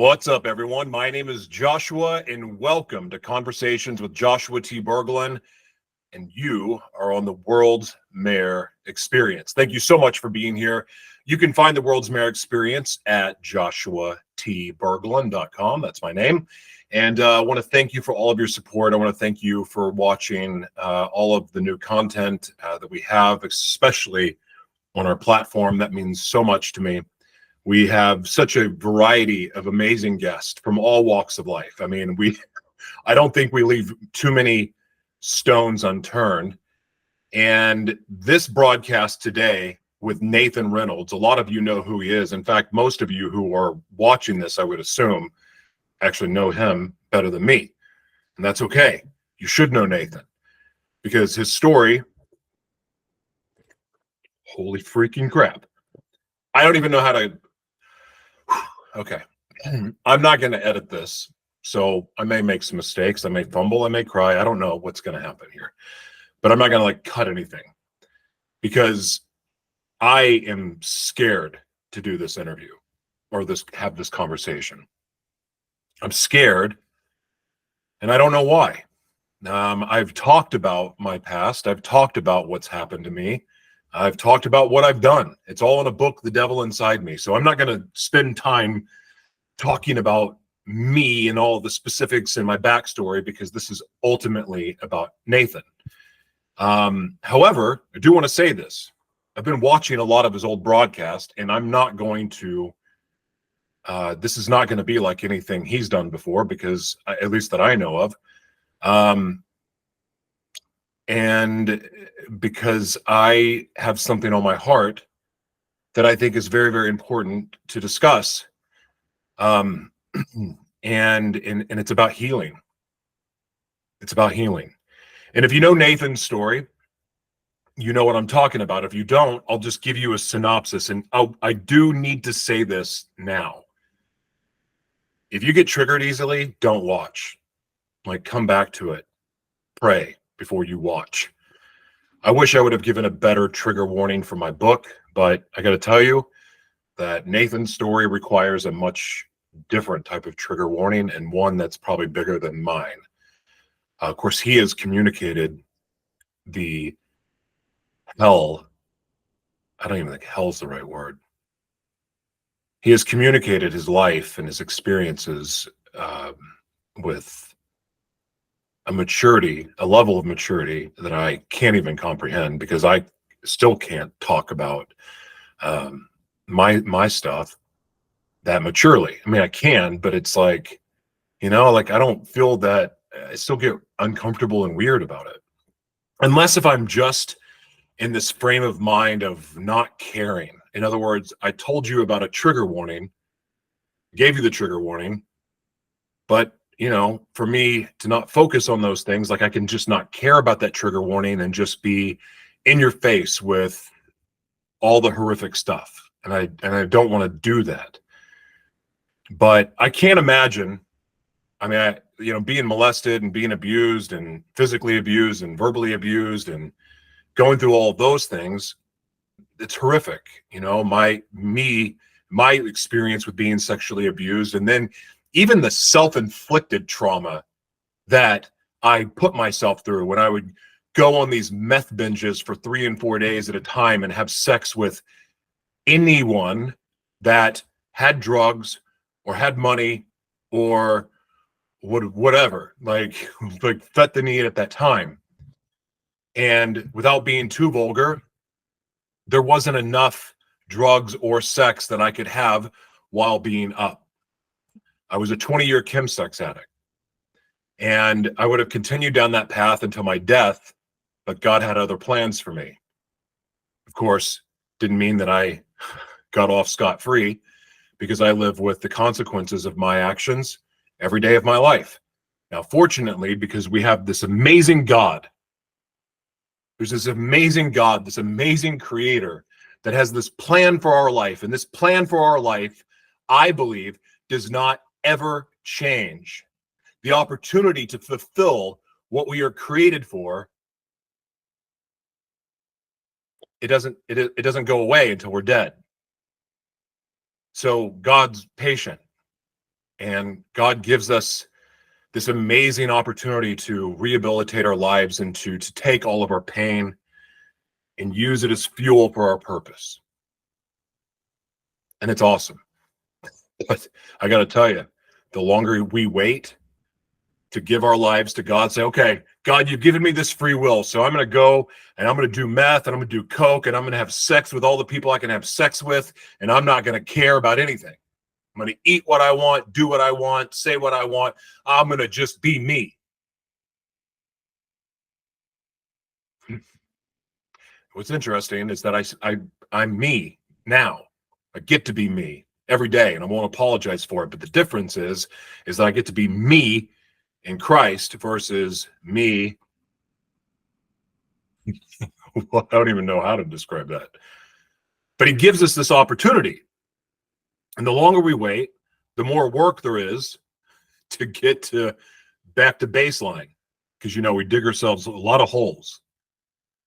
What's up, everyone? My name is Joshua, and welcome to Conversations with Joshua T. Berglan, and you are on the World's Mayor Experience. Thank you so much for being here. You can find the World's Mayor Experience at joshuatberglan.com. That's my name. And I want to thank you for all of your support. I want to thank you for watching all of the new content that we have, especially on our platform. That means so much to me. We have such a variety of amazing guests from all walks of life. I mean, I don't think we leave too many stones unturned. And this broadcast today with Nathan Reynolds, a lot of you know who he is. In fact, most of you who are watching this, I would assume, actually know him better than me. And that's okay. You should know Nathan because his story, holy freaking crap. I don't even know how to. Okay. I'm not going to edit this, so I may make some mistakes. I may fumble. I may cry. I don't know what's going to happen here, but I'm not going to cut anything because I am scared to do this interview or have this conversation. I'm scared, and I don't know why. I've talked about my past. I've talked about what's happened to me. I've talked about what I've done. It's all in a book, The Devil Inside Me. So I'm not going to spend time talking about me and all the specifics in my backstory because this is ultimately about Nathan. However, I do want to say this. I've been watching a lot of his old broadcast, and I'm not going to, this is not going to be like anything he's done before because, at least that I know of. And because I have something on my heart that I think is very, very important to discuss. And it's about healing. It's about healing. And if you know Nathan's story, you know what I'm talking about. If you don't, I'll just give you a synopsis. And I do need to say this now. If you get triggered easily, don't watch. Come back to it. Pray before you watch. I wish I would have given a better trigger warning for my book, but I got to tell you that Nathan's story requires a much different type of trigger warning and one that's probably bigger than mine. Of course, he has communicated the hell. I don't even think hell's the right word. He has communicated his life and his experiences with a maturity, a level of maturity that I can't even comprehend because I still can't talk about my stuff that maturely. I mean, I can, but it's I don't feel that. I still get uncomfortable and weird about it. Unless if I'm just in this frame of mind of not caring. In other words, I told you about a trigger warning, gave you the trigger warning, but for me to not focus on those things, I can just not care about that trigger warning and just be in your face with all the horrific stuff. And I don't want to do that. But I can't imagine, being molested and being abused and physically abused and verbally abused and going through all of those things. It's horrific. My experience with being sexually abused, and then even the self-inflicted trauma that I put myself through when I would go on these meth binges for 3 and 4 days at a time and have sex with anyone that had drugs or had money or whatever, like fit the need at that time. And without being too vulgar, there wasn't enough drugs or sex that I could have while being up. I was a 20-year chemsex addict, and I would have continued down that path until my death, but God had other plans for me. Of course, didn't mean that I got off scot-free because I live with the consequences of my actions every day of my life. Now, fortunately, because we have this amazing God, there's this amazing God, this amazing creator that has this plan for our life, and this plan for our life, I believe, does not ever change. The opportunity to fulfill what we are created for, it doesn't go away until we're dead. So God's patient, And God gives us this amazing opportunity to rehabilitate our lives and to take all of our pain and use it as fuel for our purpose. And it's awesome. But I got to tell you, the longer we wait to give our lives to God, say, okay, God, you've given me this free will. So I'm going to go and I'm going to do meth and I'm going to do coke and I'm going to have sex with all the people I can have sex with. And I'm not going to care about anything. I'm going to eat what I want, do what I want, say what I want. I'm going to just be me. What's interesting is that I'm me now. I get to be me every day, and I won't apologize for it. But the difference is that I get to be me in Christ versus me. Well, I don't even know how to describe that. But he gives us this opportunity. And the longer we wait, the more work there is to get back to baseline. Because, we dig ourselves a lot of holes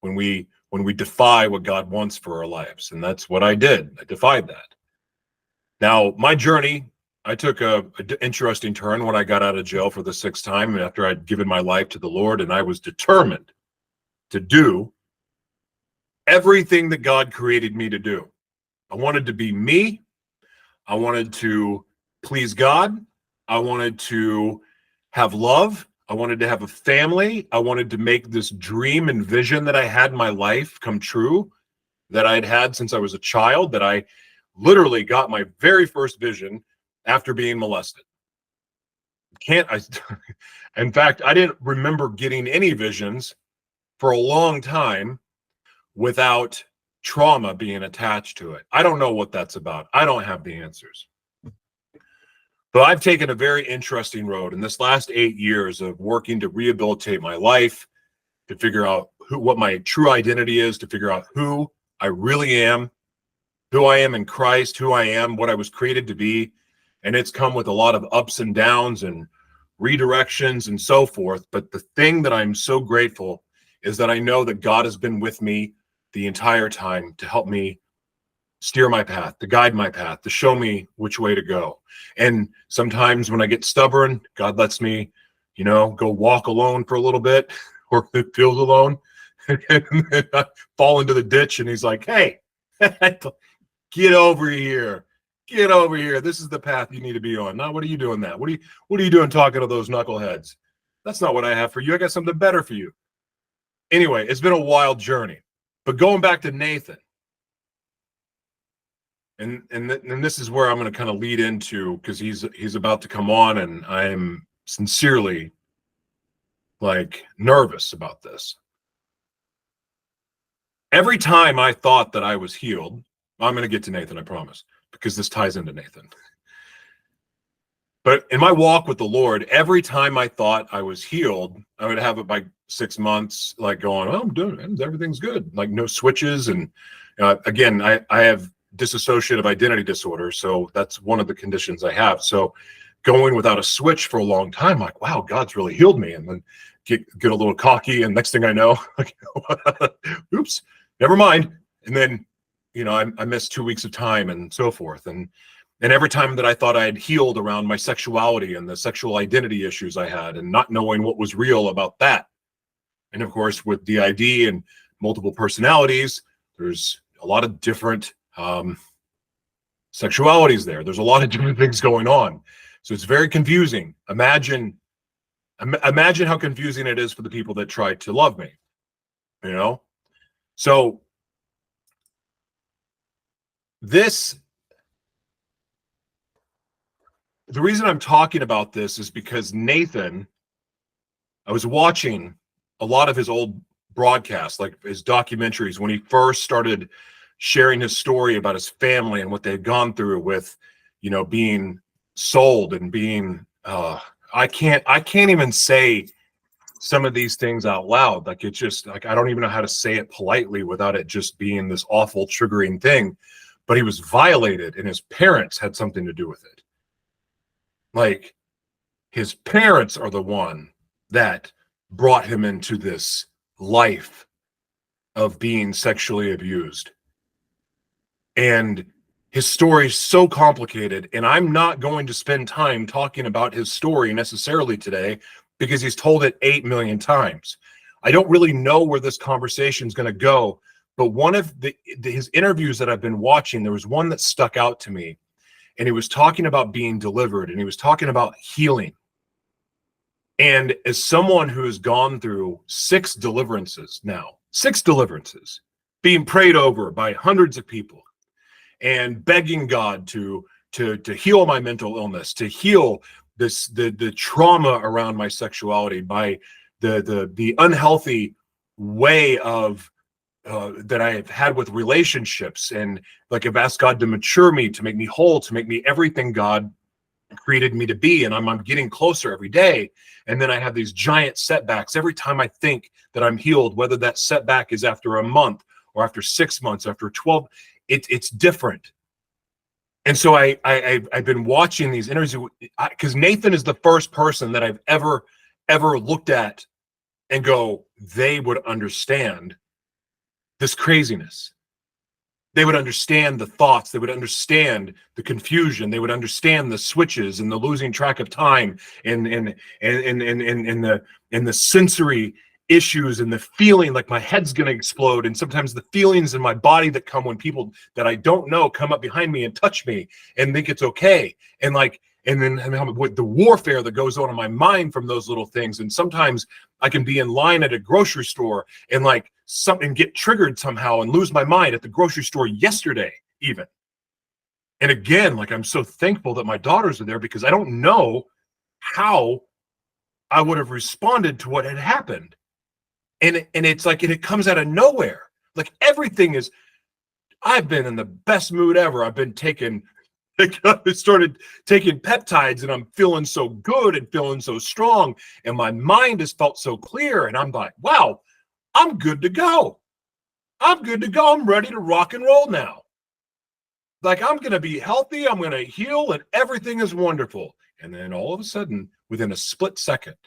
when we defy what God wants for our lives. And that's what I did. I defied that. Now, my journey, I took an interesting turn when I got out of jail for the 6th time after I'd given my life to the Lord, and I was determined to do everything that God created me to do. I wanted to be me. I wanted to please God. I wanted to have love. I wanted to have a family. I wanted to make this dream and vision that I had in my life come true, that I'd had since I was a child, that I literally got my very first vision after being molested. In fact, I didn't remember getting any visions for a long time without trauma being attached to it. I don't know what that's about. I don't have the answers. But I've taken a very interesting road in this last 8 years of working to rehabilitate my life, to figure out what my true identity is, to figure out who I really am, who I am in Christ, who I am, what I was created to be. And it's come with a lot of ups and downs and redirections and so forth. But the thing that I'm so grateful is that I know that God has been with me the entire time to help me steer my path, to guide my path, to show me which way to go. And sometimes when I get stubborn, God lets me, go walk alone for a little bit, or it feels alone, and then I fall into the ditch, and he's like, hey, get over here. Get over here. This is the path you need to be on. Now, what are you doing that? What are you doing talking to those knuckleheads? That's not what I have for you. I got something better for you. Anyway, it's been a wild journey. But going back to Nathan, and this is where I'm going to kind of lead into, because he's about to come on, and I am sincerely nervous about this. Every time I thought that I was healed, I'm going to get to Nathan, I promise, because this ties into Nathan. But in my walk with the Lord, every time I thought I was healed, I would have it by 6 months, going, oh, I'm doing it. Everything's good. No switches. And again, I have dissociative identity disorder. So that's one of the conditions I have. So going without a switch for a long time, wow, God's really healed me. And then get a little cocky. And next thing I know, oops, never mind. And then, I missed 2 weeks of time and so forth. And every time that I thought I had healed around my sexuality and the sexual identity issues I had, and not knowing what was real about that. And of course, with DID and multiple personalities, there's a lot of different sexualities there. There's a lot of different things going on. So it's very confusing. Imagine how confusing it is for the people that try to love me, So the reason I'm talking about this is because Nathan, I was watching a lot of his old broadcasts, like his documentaries, when he first started sharing his story about his family and what they had gone through with, being sold and being, I can't even say some of these things out loud. It's just I don't even know how to say it politely without it just being this awful triggering thing. But he was violated, and his parents had something to do with it. His parents are the one that brought him into this life of being sexually abused. And his story is so complicated, and I'm not going to spend time talking about his story necessarily today because he's told it 8 million times. I don't really know where this conversation is going to go, but one of his interviews that I've been watching, there was one that stuck out to me, and he was talking about being delivered, and he was talking about healing. And as someone who has gone through 6 deliverances now, 6 deliverances, being prayed over by hundreds of people, and begging God to heal my mental illness, to heal the trauma around my sexuality, by the unhealthy way of that I have had with relationships, and like I've asked God to mature me, to make me whole, to make me everything God created me to be, and I'm getting closer every day. And then I have these giant setbacks every time I think that I'm healed, whether that setback is after a month or after 6 months, after 12. It's different. And so I've been watching these interviews because Nathan is the first person that I've ever looked at and go, they would understand this craziness. They would understand the thoughts. They would understand the confusion. They would understand the switches and the losing track of time and the sensory issues and the feeling like my head's going to explode, and sometimes the feelings in my body that come when people that I don't know come up behind me and touch me and think it's okay, and then with the warfare that goes on in my mind from those little things. And sometimes I can be in line at a grocery store and like something get triggered somehow and lose my mind at the grocery store yesterday even. And again, like, I'm so thankful that my daughters are there because I don't know how I would have responded to what had happened. And it's like, and it comes out of nowhere. Like everything is, I've been in the best mood ever. I've been started taking peptides, and I'm feeling so good and feeling so strong. And my mind has felt so clear. And I'm like, wow, I'm good to go. I'm good to go. I'm ready to rock and roll now. Like, I'm going to be healthy. I'm going to heal, and everything is wonderful. And then all of a sudden, within a split second,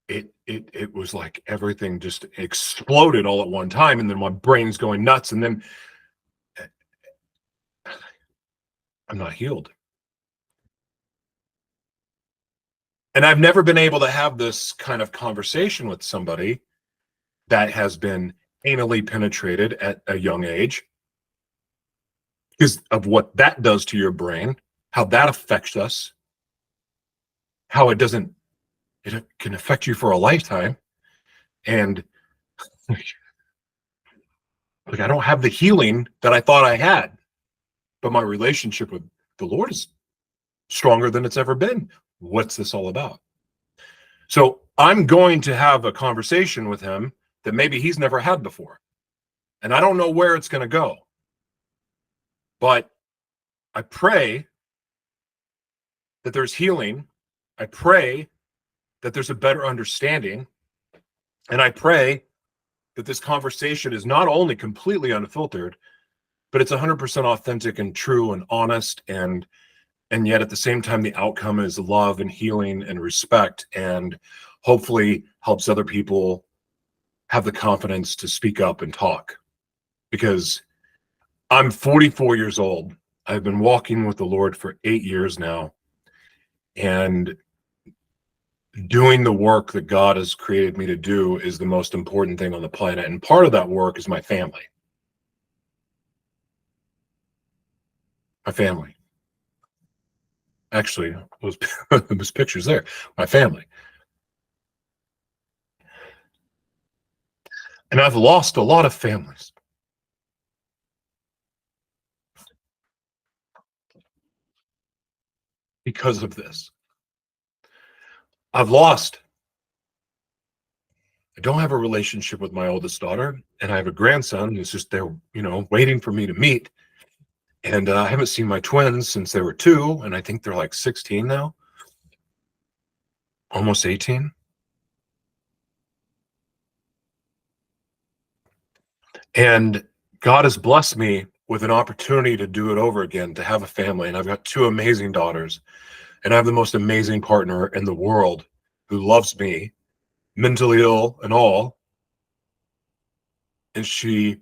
it was like everything just exploded all at one time, and then my brain's going nuts, and then I'm not healed. And I've never been able to have this kind of conversation with somebody that has been anally penetrated at a young age, because of what that does to your brain, how that affects us, how it can affect you for a lifetime. And like, I don't have the healing that I thought I had, but my relationship with the Lord is stronger than it's ever been. What's this all about? So I'm going to have a conversation with him that maybe he's never had before. And I don't know where it's going to go. But I pray that there's healing. I pray that there's a better understanding. And I pray that this conversation is not only completely unfiltered, but it's 100% authentic and true and honest, and yet at the same time, the outcome is love and healing and respect, and hopefully helps other people have the confidence to speak up and talk. Because I'm 44 years old. I've been walking with the Lord for 8 years now, and doing the work that God has created me to do is the most important thing on the planet. And part of that work is my family. My family. Actually, those pictures there, my family. And I've lost a lot of families. Because of this. I don't have a relationship with my oldest daughter, and I have a grandson who's just there, waiting for me to meet. And I haven't seen my twins since they were 2, and I think they're like 16 now, almost 18. And God has blessed me with an opportunity to do it over again, to have a family. And I've got 2 amazing daughters, and I have the most amazing partner in the world who loves me, mentally ill and all. And she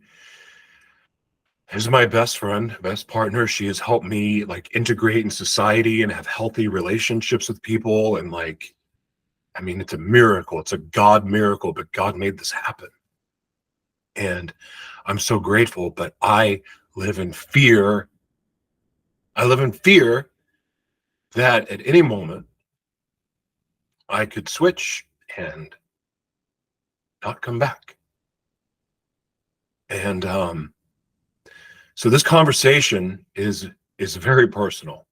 is my best friend, best partner. She has helped me like integrate in society and have healthy relationships with people. And like, I mean, it's a miracle. It's a God miracle, but God made this happen. And I'm so grateful, but I live in fear. I live in fear that at any moment I could switch and not come back. And so this conversation is very personal.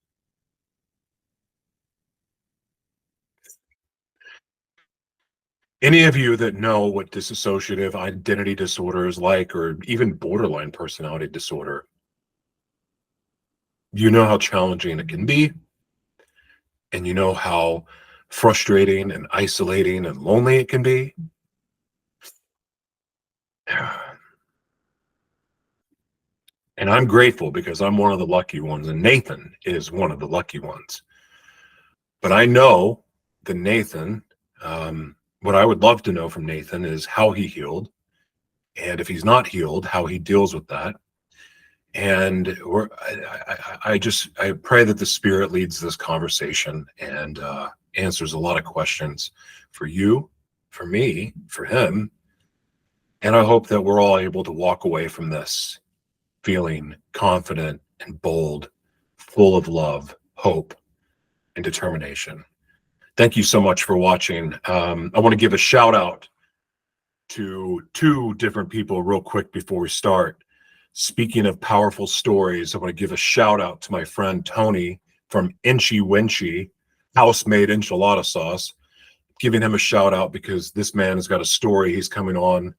Any of you that know what dissociative identity disorder is like, or even borderline personality disorder, you know how challenging it can be, and you know how frustrating and isolating and lonely it can be. And I'm grateful because I'm one of the lucky ones, and Nathan is one of the lucky ones. But I know that Nathan, what I would love to know from Nathan is how he healed, and if he's not healed, how he deals with that. And I pray that the Spirit leads this conversation and answers a lot of questions for you, for me, for him. And I hope that we're all able to walk away from this feeling confident and bold, full of love, hope, and determination. Thank you so much for watching. I want to give a shout out to two different people real quick before we start. Speaking of powerful stories, I want to give a shout out to my friend Tony from Inchy Winchy, house-made enchilada sauce. Giving him a shout out because this man has got a story. He's coming on.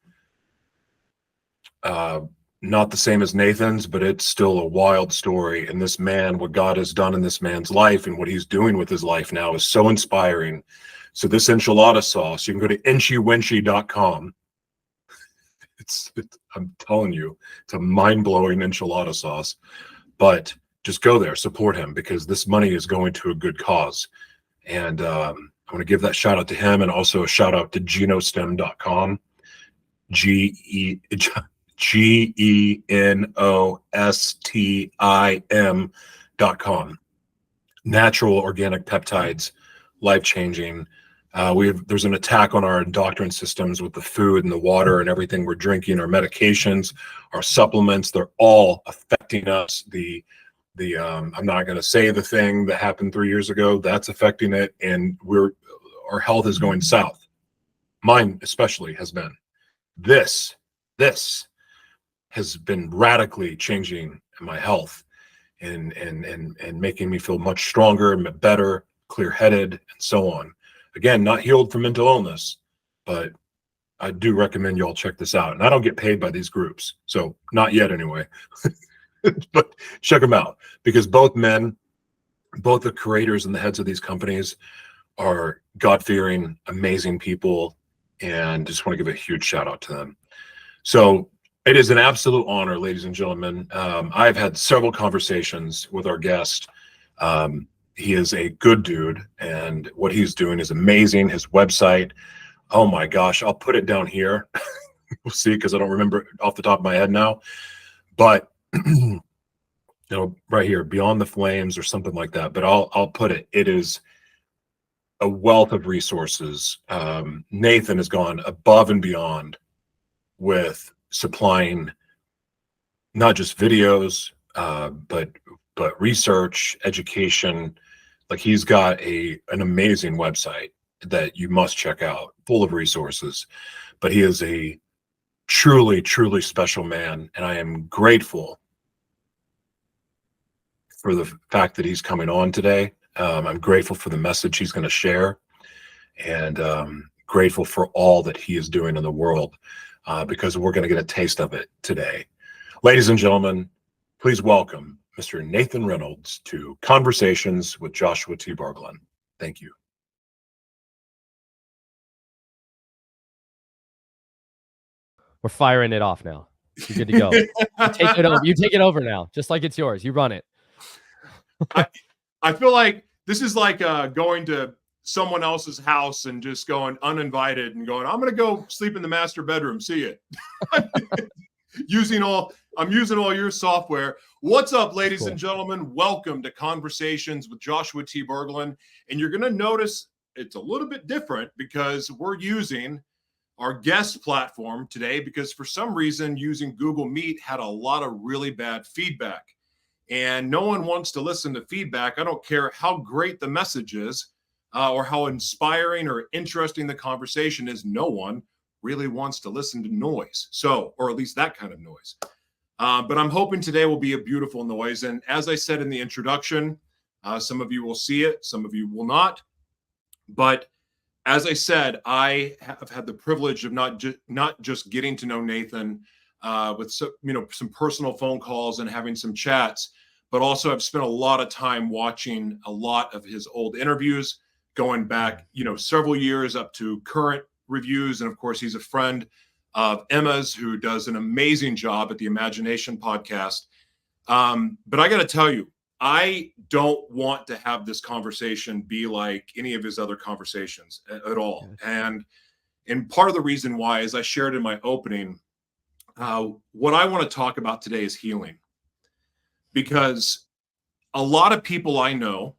Not the same as Nathan's, but it's still a wild story. And this man, what God has done in this man's life and what he's doing with his life now is so inspiring. So this enchilada sauce, you can go to inchywinchy.com. I'm telling you, it's a mind-blowing enchilada sauce. But just go there, support him, because this money is going to a good cause. And I want to give that shout out to him, and also a shout out to genostem.com. GENOSTIM.com. Natural organic peptides, life-changing. There's an attack on our endocrine systems with the food and the water and everything we're drinking, our medications, our supplements. They're all affecting us. I'm not going to say the thing that happened 3 years ago. That's affecting it, and our health is going south. Mine especially has been. This has been radically changing my health and making me feel much stronger, better, clear-headed, and so on. Again, not healed from mental illness, but I do recommend you all check this out. And I don't get paid by these groups, so not yet anyway. But check them out, because both men, both the creators and the heads of these companies, are God-fearing, amazing people, and just want to give a huge shout out to them. So it is an absolute honor, ladies and gentlemen. I've had several conversations with our guest. He is a good dude, and what he's doing is amazing. His website, oh my gosh, I'll put it down here. We'll see, because I don't remember off the top of my head now. But right here, Beyond the Flames or something like that. But I'll put it. It is a wealth of resources. Nathan has gone above and beyond with supplying not just videos, but research, education. Like, he's got an amazing website that you must check out, full of resources. But he is a truly, truly special man, and I am grateful for the fact that he's coming on today. I'm grateful for the message he's going to share, and grateful for all that he is doing in the world, because we're going to get a taste of it today. Ladies and gentlemen, please welcome Mr. Nathan Reynolds to Conversations with Joshua T. Berglan. Thank you. We're firing it off now. You're good to go. You take it over now, just like it's yours. You run it. I feel like this is like going to someone else's house and just going uninvited and going, I'm going to go sleep in the master bedroom. See you. I'm using all your software. What's up, ladies Cool. and gentlemen? Welcome to Conversations with Joshua T. Berglan. And you're going to notice it's a little bit different because we're using our guest platform today because for some reason using Google Meet had a lot of really bad feedback. And no one wants to listen to feedback. I don't care how great the message is or how inspiring or interesting the conversation is. No one really wants to listen to noise. So, or at least that kind of noise. But I'm hoping today will be a beautiful noise. And as I said in the introduction, some of you will see it, some of you will not. But as I said, I have had the privilege of not just getting to know Nathan with some personal phone calls and having some chats, but also I've spent a lot of time watching a lot of his old interviews, going back several years up to current reviews. And of course, he's a friend of Emma's, who does an amazing job at the Imagination podcast. But I got to tell you, I don't want to have this conversation be like any of his other conversations at all. And part of the reason why, as I shared in my opening, what I want to talk about today is healing. Because a lot of people I know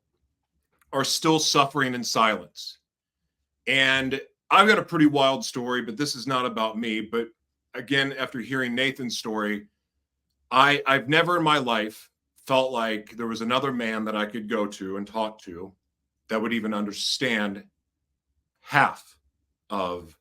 are still suffering in silence. And I've got a pretty wild story, but this is not about me. But again, after hearing Nathan's story, I've never in my life felt like there was another man that I could go to and talk to that would even understand half of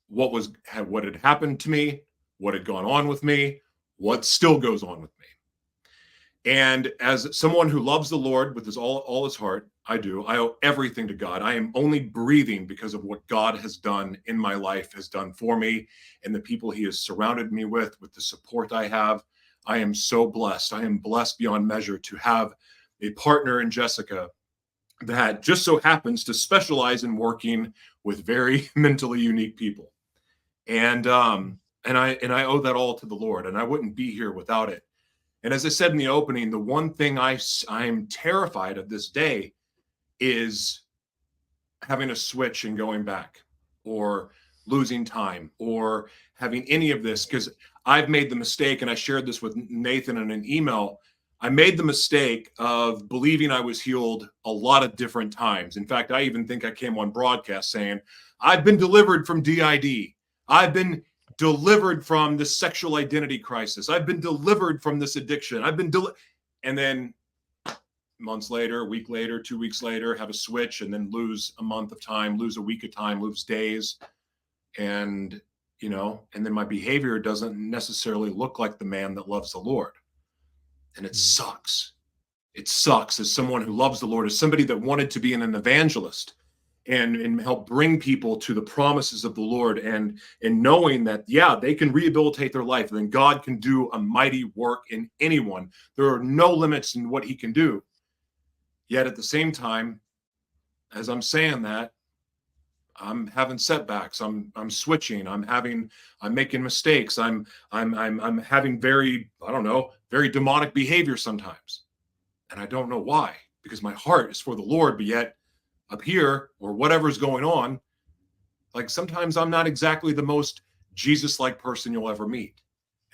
what had happened to me, what had gone on with me, what still goes on with me. And as someone who loves the Lord with all his heart, I owe everything to God. I am only breathing because of what God has done in my life, has done for me, and the people he has surrounded me with the support I have. I am so blessed. I am blessed beyond measure to have a partner in Jessica that just so happens to specialize in working with very mentally unique people. And I owe that all to the Lord, and I wouldn't be here without it. And as I said in the opening, the one thing I'm terrified of this day is having a switch and going back, or losing time, or having any of this, because I've made the mistake, and I shared this with Nathan in an email. I made the mistake of believing I was healed a lot of different times. In fact, I even think I came on broadcast saying, I've been delivered from DID. I've been delivered from this sexual identity crisis. I've been delivered from this addiction. And then months later, a week later, 2 weeks later, have a switch and then lose a month of time, lose a week of time, lose days. And, and then my behavior doesn't necessarily look like the man that loves the Lord. And it sucks. It sucks as someone who loves the Lord, as somebody that wanted to be an evangelist and help bring people to the promises of the Lord, and knowing that, they can rehabilitate their life, and then God can do a mighty work in anyone. There are no limits in what he can do. Yet at the same time, as I'm saying that, I'm having setbacks. I'm switching. I'm making mistakes. I'm having very demonic behavior sometimes. And I don't know why, because my heart is for the Lord, but yet up here, or whatever's going on, like sometimes I'm not exactly the most Jesus-like person you'll ever meet.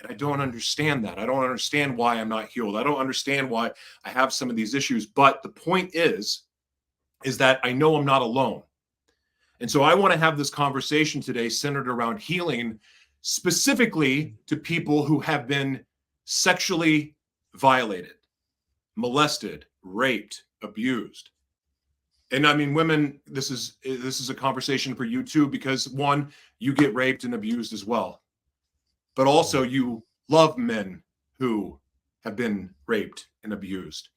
And I don't understand that. I don't understand why I'm not healed. I don't understand why I have some of these issues. But the point is that I know I'm not alone. And so I want to have this conversation today centered around healing, specifically to people who have been sexually violated, molested, raped, abused. And I mean, women, this is a conversation for you too, because one, you get raped and abused as well. But also you love men who have been raped and abused.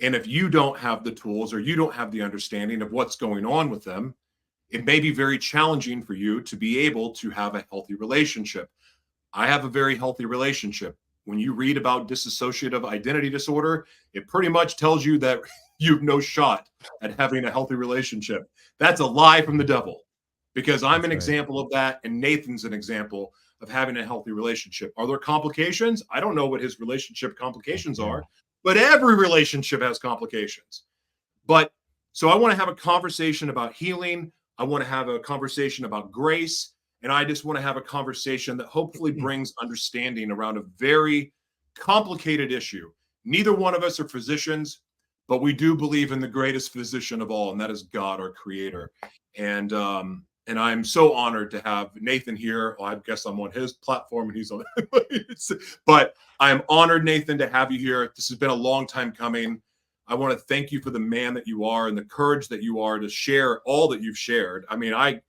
And if you don't have the tools, or you don't have the understanding of what's going on with them, it may be very challenging for you to be able to have a healthy relationship. I have a very healthy relationship. When you read about dissociative identity disorder, it pretty much tells you that you've no shot at having a healthy relationship. That's a lie from the devil, because I'm an example of that, and Nathan's an example of having a healthy relationship. Are there complications? I don't know what his relationship complications are, but every relationship has complications. But so I want to have a conversation about healing. I want to have a conversation about grace. And I just want to have a conversation that hopefully brings understanding around a very complicated issue. Neither one of us are physicians, but we do believe in the greatest physician of all, and that is God, our creator. And I'm so honored to have Nathan here. Well, I guess I'm on his platform and he's on but I'm honored, Nathan, to have you here. This has been a long time coming. I want to thank you for the man that you are and the courage that you are to share all that you've shared. I mean, I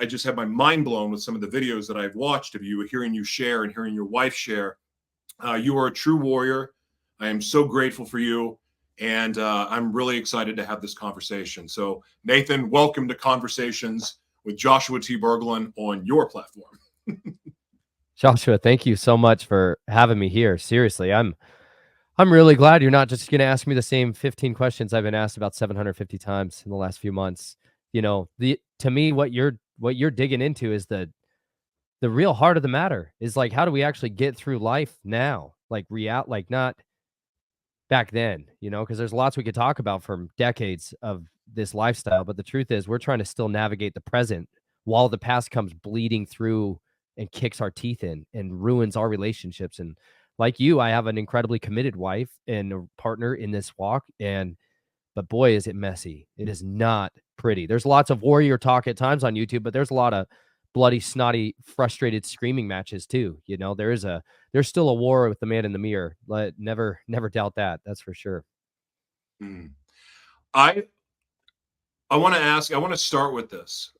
just had my mind blown with some of the videos that I've watched of you, hearing you share and hearing your wife share. You are a true warrior. I am so grateful for you. And I'm really excited to have this conversation. So, Nathan, welcome to Conversations with Joshua T. Berglan on your platform. Joshua, thank you so much for having me here. Seriously, I'm really glad you're not just going to ask me the same 15 questions I've been asked about 750 times in the last few months. You know, to me, what you're digging into is the real heart of the matter. Is like, how do we actually get through life now? Like not back then, you know, because there's lots we could talk about from decades of this lifestyle. But the truth is, we're trying to still navigate the present while the past comes bleeding through and kicks our teeth in and ruins our relationships. And like you, I have an incredibly committed wife and a partner in this walk. But boy, is it messy. It is not pretty. There's lots of warrior talk at times on YouTube, but there's a lot of bloody, snotty, frustrated screaming matches too. You know, there's still a war with the man in the mirror. Never doubt that. That's for sure. I want to start with this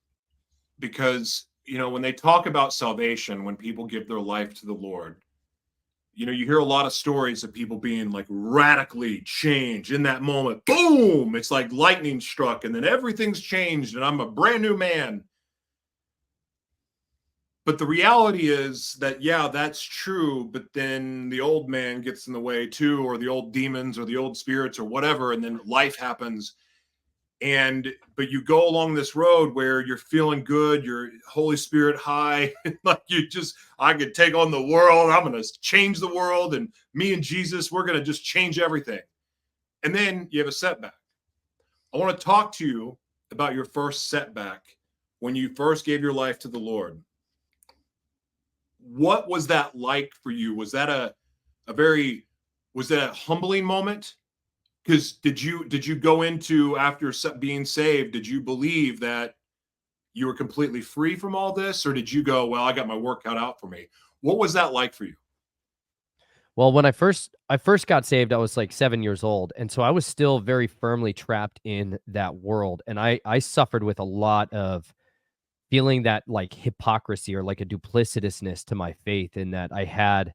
because, you know, when they talk about salvation, when people give their life to the Lord, you know, you hear a lot of stories of people being like radically changed in that moment. Boom! It's like lightning struck, and then everything's changed, and I'm a brand new man. But the reality is that, yeah, that's true. But then the old man gets in the way too, or the old demons or the old spirits or whatever. And then life happens. But you go along this road where you're feeling good, you're Holy Spirit high, like I could take on the world. I'm going to change the world. And me and Jesus, we're going to just change everything. And then you have a setback. I want to talk to you about your first setback when you first gave your life to the Lord. What was that like for you? Was that a humbling moment? Because did you go into, after being saved, did you believe that you were completely free from all this? Or did you go, well, I got my work cut out for me? What was that like for you? Well, when I first got saved, I was like 7 years old. And so I was still very firmly trapped in that world. And I suffered with a lot of feeling that like hypocrisy or like a duplicitousness to my faith, in that I had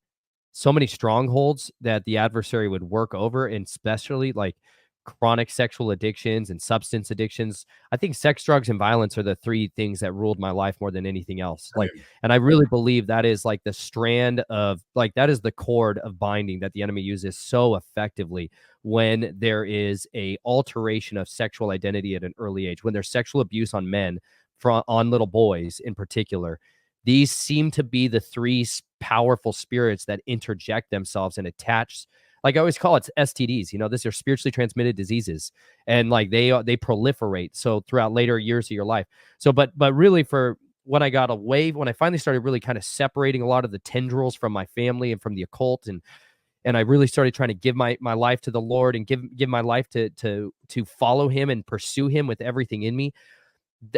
so many strongholds that the adversary would work over, and especially like chronic sexual addictions and substance addictions. I think sex, drugs, and violence are the three things that ruled my life more than anything else. Like, and I really believe that is like the strand of, like, that is the cord of binding that the enemy uses so effectively when there is a alteration of sexual identity at an early age, when there's sexual abuse on men, on little boys in particular. These seem to be the three powerful spirits that interject themselves and attach. Like I always call it STDs. You know, these are spiritually transmitted diseases, and like they proliferate. So throughout later years of your life. So, but really, for when I finally started really kind of separating a lot of the tendrils from my family and from the occult, and I really started trying to give my life to the Lord and give my life to follow Him and pursue Him with everything in me.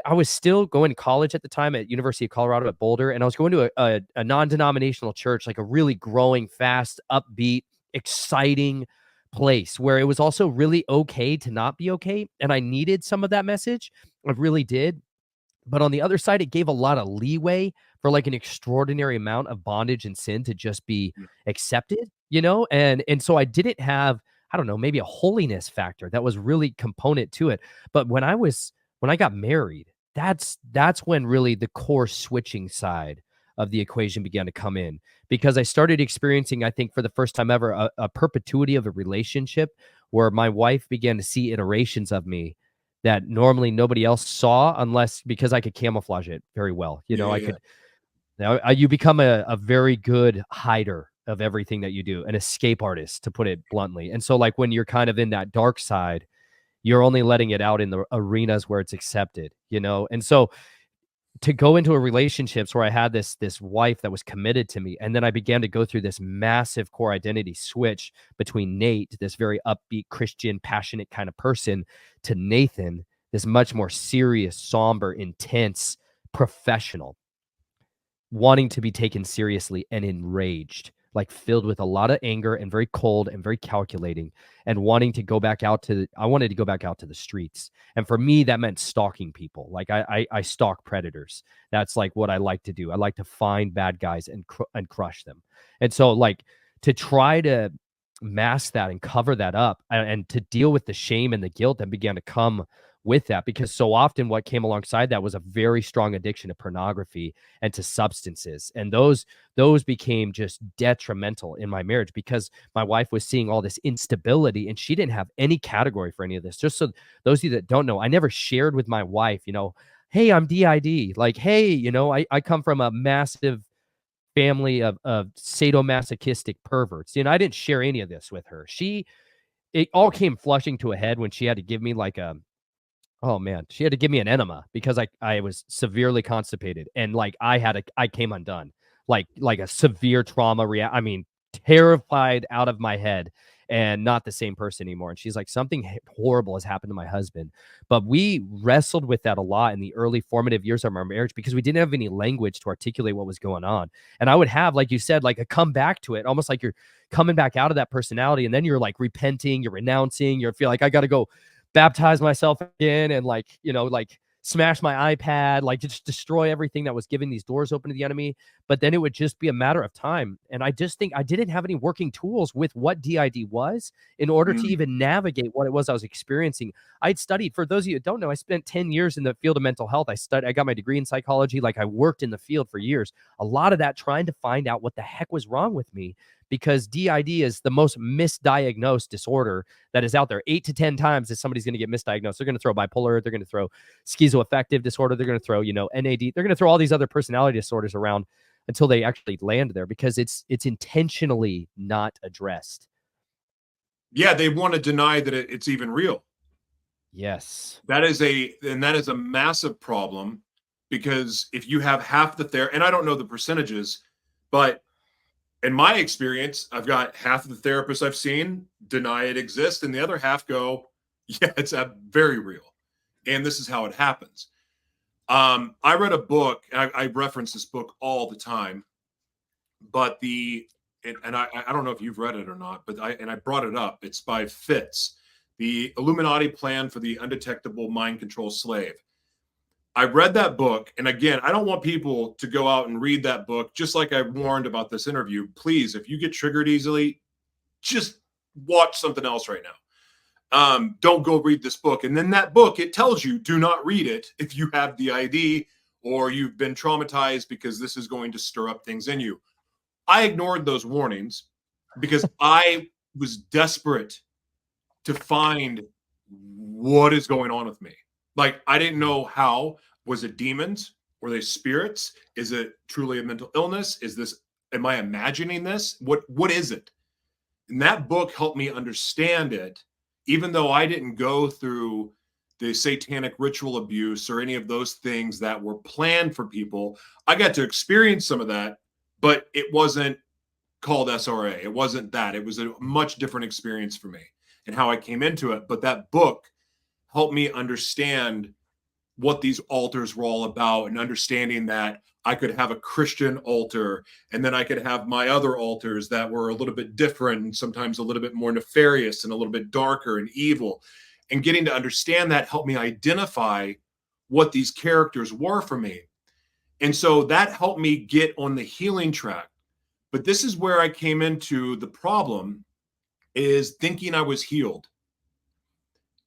I was still going to college at the time at University of Colorado at Boulder, and I was going to a non-denominational church, like a really growing, fast, upbeat, exciting place where it was also really okay to not be okay. And I needed some of that message. I really did. But on the other side, it gave a lot of leeway for like an extraordinary amount of bondage and sin to just be accepted, you know? And so I didn't have, I don't know, maybe a holiness factor that was really component to it. But when I got married, that's when really the core switching side of the equation began to come in, because I started experiencing, I think for the first time ever, a perpetuity of a relationship where my wife began to see iterations of me that normally nobody else saw, because I could camouflage it very well. You know, you become a very good hider of everything that you do, an escape artist, to put it bluntly. And so like when you're kind of in that dark side, you're only letting it out in the arenas where it's accepted, you know? And so to go into a relationships where I had this wife that was committed to me, and then I began to go through this massive core identity switch between Nate, this very upbeat Christian, passionate kind of person, to Nathan, this much more serious, somber, intense professional, wanting to be taken seriously and enraged, like filled with a lot of anger and very cold and very calculating, and wanting to go back out to I wanted to go back out to the streets. And for me, that meant stalking people. Like I stalk predators. That's like what I like to do. I like to find bad guys and crush them. And so like to try to mask that and cover that up, and to deal with the shame and the guilt that began to come with that, because so often what came alongside that was a very strong addiction to pornography and to substances, and those became just detrimental in my marriage, because my wife was seeing all this instability and she didn't have any category for any of this. Just so those of you that don't know, I never shared with my wife, hey, I'm DID, like, hey, I come from a massive family of sadomasochistic perverts. I didn't share any of this with her. It all came flushing to a head when she had to give me like a oh man, she had to give me an enema because I was severely constipated, and like I came undone. Like a severe trauma I mean, terrified out of my head and not the same person anymore. And she's like, something horrible has happened to my husband. But we wrestled with that a lot in the early formative years of our marriage because we didn't have any language to articulate what was going on. And I would have, like you said, like a come back to it, almost like you're coming back out of that personality, and then you're like repenting, you're renouncing, you feel like I got to go baptize myself again and like smash my iPad, like just destroy everything that was giving these doors open to the enemy. But then it would just be a matter of time. And I just think I didn't have any working tools with what DID was in order to even navigate what it was I was experiencing. I'd studied, for those of you that don't know, I spent 10 years in the field of mental health. I got my degree in psychology. Like I worked in the field for years, a lot of that trying to find out what the heck was wrong with me, because DID is the most misdiagnosed disorder that is out there. 8 to 10 times that somebody's going to get misdiagnosed. They're going to throw bipolar, they're going to throw schizoaffective disorder, they're going to throw, NAD, they're going to throw all these other personality disorders around until they actually land there, because it's intentionally not addressed. Yeah, they want to deny that it's even real. Yes. That is a massive problem, because if you have half the therapist, and I don't know the percentages, but in my experience, I've got half of the therapists I've seen deny it exists, and the other half go, yeah, it's very real. And this is how it happens. I read a book, I reference this book all the time, but I don't know if you've read it or not, but I brought it up. It's by Fitz, The Illuminati Plan for the Undetectable Mind Control Slave. I read that book, and again, I don't want people to go out and read that book, just like I warned about this interview. Please, if you get triggered easily, just watch something else right now. Don't go read this book. And then that book, it tells you, do not read it if you have DID or you've been traumatized, because this is going to stir up things in you. I ignored those warnings because I was desperate to find what is going on with me. Like, I didn't know how. Was it demons? Were they spirits? Is it truly a mental illness? Am I imagining this? What is it? And that book helped me understand it, even though I didn't go through the satanic ritual abuse or any of those things that were planned for people. I got to experience some of that, but it wasn't called SRA. It wasn't that. It was a much different experience for me and how I came into it. But that book helped me understand what these altars were all about, and understanding that I could have a Christian altar, and then I could have my other altars that were a little bit different and sometimes a little bit more nefarious and a little bit darker and evil. And getting to understand that helped me identify what these characters were for me. And so that helped me get on the healing track. But this is where I came into the problem, is thinking I was healed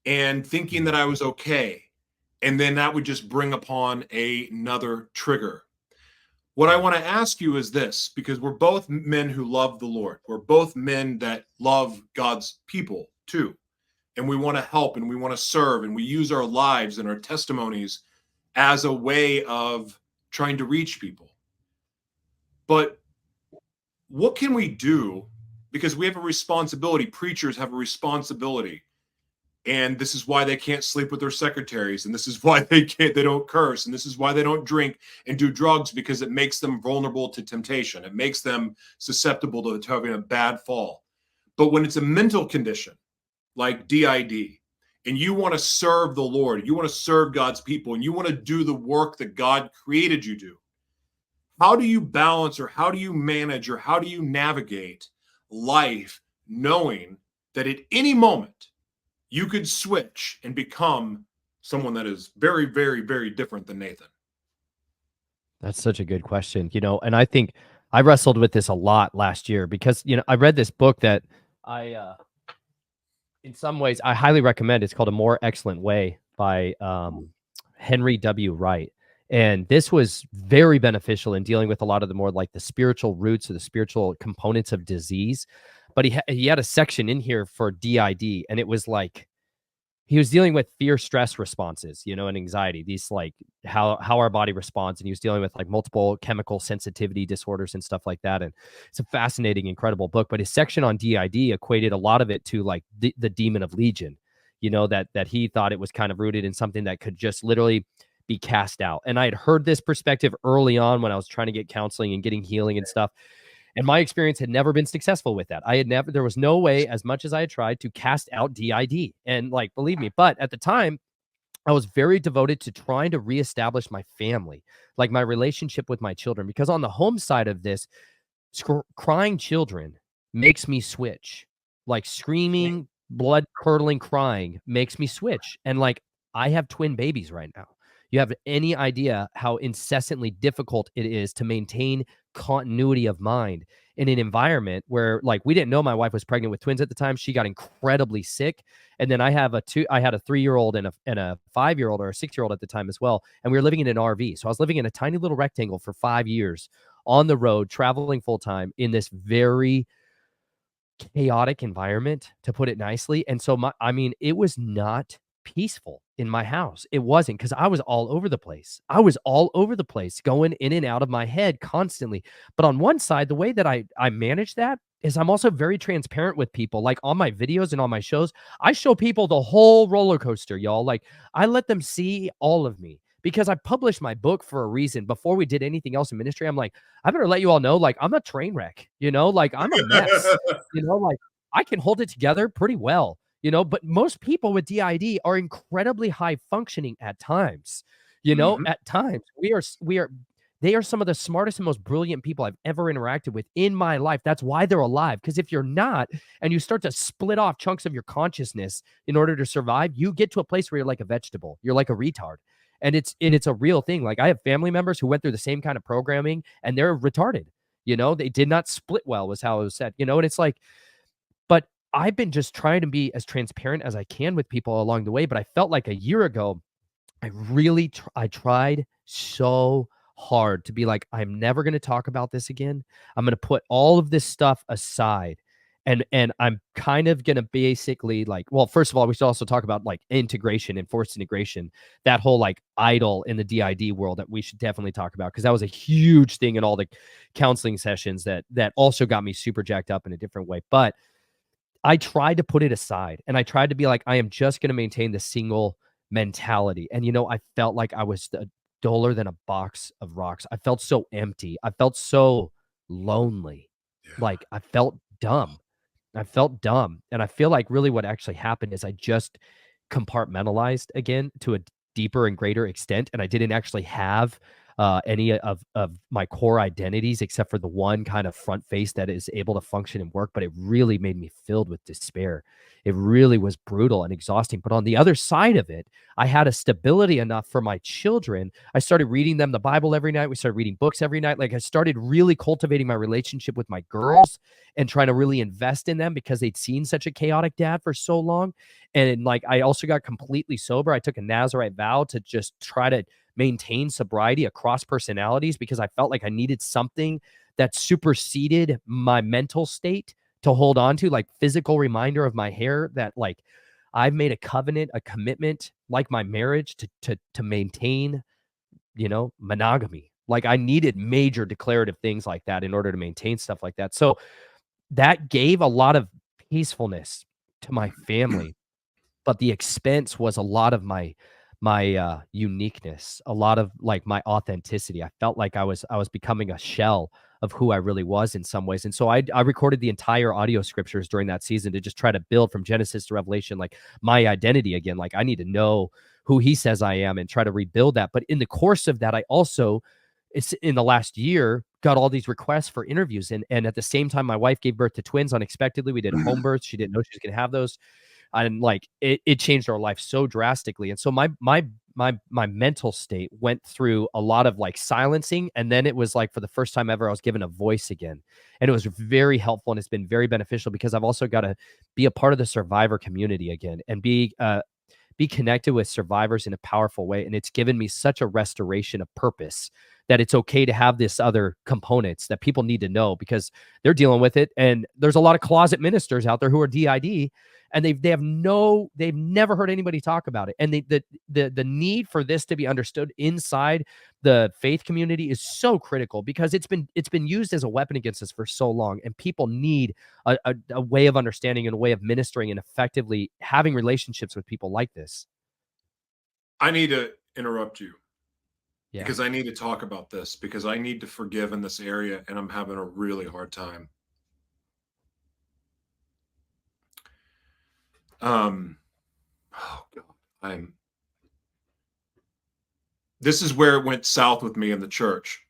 and thinking that I was okay. And then that would just bring upon another trigger. What I want to ask you is this, because we're both men who love the Lord. We're both men that love God's people too. And we want to help, and we want to serve, and we use our lives and our testimonies as a way of trying to reach people. But what can we do? Because we have a responsibility. Preachers have a responsibility And this is why they can't sleep with their secretaries, and this is why they don't curse, and this is why they don't drink and do drugs, because it makes them vulnerable to temptation. It makes them susceptible to having a bad fall. But when it's a mental condition like DID, and you want to serve the Lord, you want to serve God's people, and you want to do the work that God created you to do, how do you balance, or how do you manage, or how do you navigate life knowing that at any moment you could switch and become someone that is very, very, very different than Nathan? That's such a good question, and I think I wrestled with this a lot last year because, I read this book that in some ways I highly recommend. It's called A More Excellent Way by Henry W. Wright. And this was very beneficial in dealing with a lot of the more like the spiritual roots or the spiritual components of disease. But he had a section in here for DID, and it was like he was dealing with fear stress responses, and anxiety, these like how our body responds. And he was dealing with like multiple chemical sensitivity disorders and stuff like that. And it's a fascinating, incredible book. But his section on DID equated a lot of it to like the demon of Legion, that he thought it was kind of rooted in something that could just literally be cast out. And I had heard this perspective early on when I was trying to get counseling and getting healing and stuff. And my experience had never been successful with that. There was no way, as much as I had tried, to cast out DID. And like, believe me, but at the time, I was very devoted to trying to reestablish my family, like my relationship with my children, because on the home side of this, crying children makes me switch. Like screaming, blood curdling crying makes me switch. And like, I have twin babies right now. You have any idea how incessantly difficult it is to maintain continuity of mind in an environment where, like, we didn't know my wife was pregnant with twins at the time. She got incredibly sick. And then I had a 3-year-old and a 5-year-old or a 6-year-old at the time as well. And we were living in an RV. So I was living in a tiny little rectangle for 5 years on the road, traveling full time in this very chaotic environment, to put it nicely. And so it was not peaceful in my house. It wasn't, because I was all over the place. I was all over the place, going in and out of my head constantly. But on one side, the way that I manage that is I'm also very transparent with people. Like on my videos and on my shows, I show people the whole roller coaster, y'all. Like I let them see all of me, because I published my book for a reason. Before we did anything else in ministry, I'm like, I better let you all know, like, I'm a train wreck, like I'm a mess, like I can hold it together pretty well. But most people with DID are incredibly high functioning at times. At times they are some of the smartest and most brilliant people I've ever interacted with in my life. That's why they're alive. Because if you're not, and you start to split off chunks of your consciousness in order to survive, you get to a place where you're like a vegetable. You're like a retard. And it's a real thing. Like I have family members who went through the same kind of programming, and they're retarded. They did not split well, was how it was said. And it's like, but I've been just trying to be as transparent as I can with people along the way. But I felt like a year ago, I tried so hard to be like, I'm never going to talk about this again. I'm going to put all of this stuff aside. And I'm kind of going to basically like, well, first of all, we should also talk about like integration and forced integration, that whole like idol in the DID world that we should definitely talk about. Cause that was a huge thing in all the counseling sessions that also got me super jacked up in a different way. But I tried to put it aside, and I tried to be like, I am just going to maintain the single mentality. And, I felt like I was duller than a box of rocks. I felt so empty. I felt so lonely. Yeah. Like I felt dumb. And I feel like really what actually happened is I just compartmentalized again to a deeper and greater extent. And I didn't actually have any of my core identities except for the one kind of front face that is able to function and work. But it really made me filled with despair. It really was brutal and exhausting. But on the other side of it, I had a stability enough for my children. I started reading them the Bible every night. We started reading books every night. Like I started really cultivating my relationship with my girls and trying to really invest in them because they'd seen such a chaotic dad for so long. And like, I also got completely sober. I took a Nazarite vow to just try to maintain sobriety across personalities because I felt like I needed something that superseded my mental state to hold on to, like physical reminder of my hair that like I've made a covenant, a commitment, like my marriage to maintain, monogamy. Like I needed major declarative things like that in order to maintain stuff like that. So that gave a lot of peacefulness to my family. but the expense was a lot of my uniqueness, a lot of like my authenticity. I felt like I was becoming a shell of who I really was in some ways. And so I recorded the entire audio scriptures during that season to just try to build from Genesis to Revelation, like my identity again. Like I need to know who he says I am and try to rebuild that. But in the course of that, I also, it's in the last year, got all these requests for interviews. And at the same time, my wife gave birth to twins unexpectedly. We did home births. She didn't know she was going to have those. And like it changed our life so drastically. And so my mental state went through a lot of like silencing, and then it was like for the first time ever I was given a voice again, and it was very helpful, and it's been very beneficial because I've also got to be a part of the survivor community again and be connected with survivors in a powerful way. And it's given me such a restoration of purpose that it's okay to have this other components that people need to know because they're dealing with it. And there's a lot of closet ministers out there who are DID, and they've never heard anybody talk about it. And the need for this to be understood inside the faith community is so critical because it's been used as a weapon against us for so long. And people need a way of understanding and a way of ministering and effectively having relationships with people like this. I need to interrupt you Yeah. because I need to talk about this because I need to forgive in this area and I'm having a really hard time. Oh God, this is where it went south with me in the church.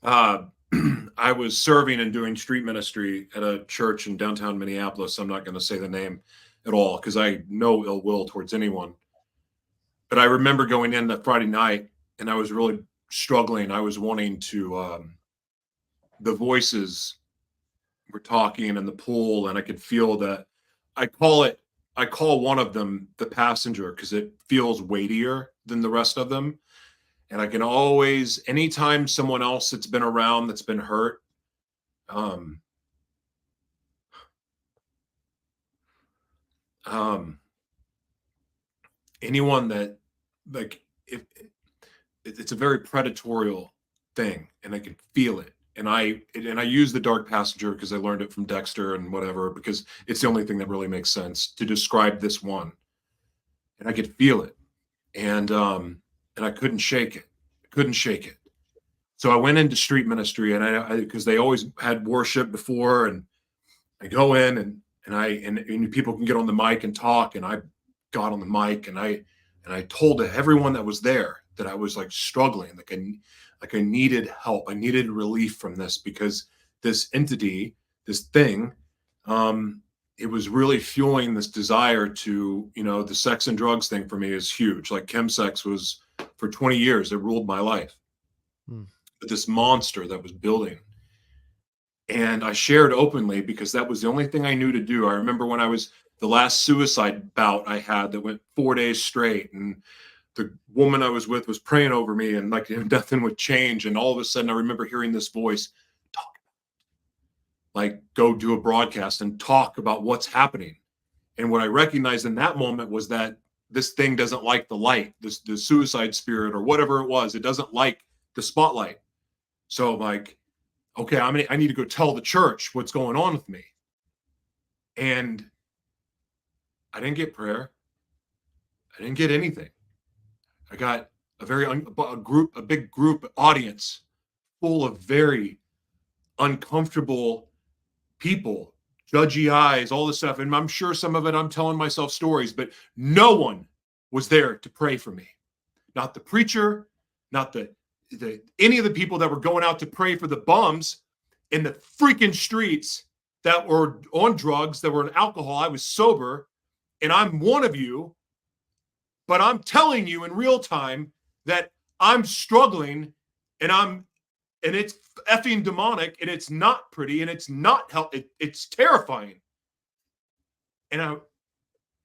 I was serving and doing street ministry at a church in downtown Minneapolis. I'm not going to say the name at all because I know ill will towards anyone. But I remember going in that Friday night and I was really struggling. I was wanting to, the voices were talking in the pool and I could feel that. I call one of them the passenger because it feels weightier than the rest of them. And I can always, anytime someone else that's been around that's been hurt, anyone that like, if it's a very predatorial thing and I can feel it. And I use the dark passenger because I learned it from Dexter and whatever, because it's the only thing that really makes sense to describe this one. And I could feel it. And I couldn't shake it. So I went into street ministry and I because they always had worship before, and I go in and people can get on the mic and talk, and I got on the mic and I told everyone that was there that I was like struggling, like I needed help. I needed relief from this because this entity, this thing, it was really fueling this desire to, the sex and drugs thing for me is huge. Like chemsex was for 20 years, it ruled my life. But this monster that was building. And I shared openly because that was the only thing I knew to do. I remember when I was the last suicide bout I had that went 4 days straight, and the woman I was with was praying over me and like nothing would change. And all of a sudden I remember hearing this voice talk, like go do a broadcast and talk about what's happening. And what I recognized in that moment was that this thing doesn't like the light, the suicide spirit or whatever it was. It doesn't like the spotlight. So I'm like, okay, I need to go tell the church what's going on with me. And I didn't get prayer. I didn't get anything. I got a big group audience full of very uncomfortable people, judgy eyes, all this stuff. And I'm sure some of it I'm telling myself stories, but no one was there to pray for me. Not the preacher, not any of the people that were going out to pray for the bums in the freaking streets that were on drugs, that were on alcohol. I was sober, and I'm one of you. But I'm telling you in real time that I'm struggling and it's effing demonic and it's not pretty and it's not it's terrifying. And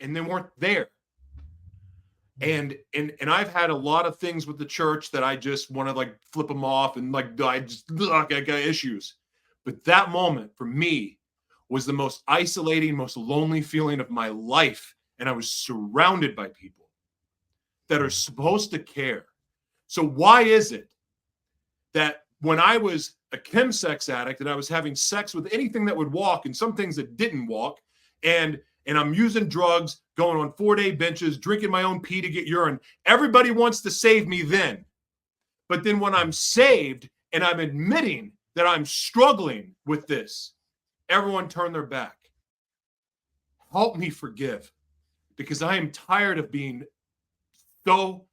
they weren't there. And I've had a lot of things with the church that I just want to like flip them off and like I got issues. But that moment for me was the most isolating, most lonely feeling of my life. And I was surrounded by people that are supposed to care. So why is it that when I was a chemsex addict and I was having sex with anything that would walk and some things that didn't walk, and and I'm using drugs, going on 4-day benches, drinking my own pee to get urine. Everybody wants to save me then. But then when I'm saved and I'm admitting that I'm struggling with this, everyone turn their back. Help me forgive, because I am tired of being so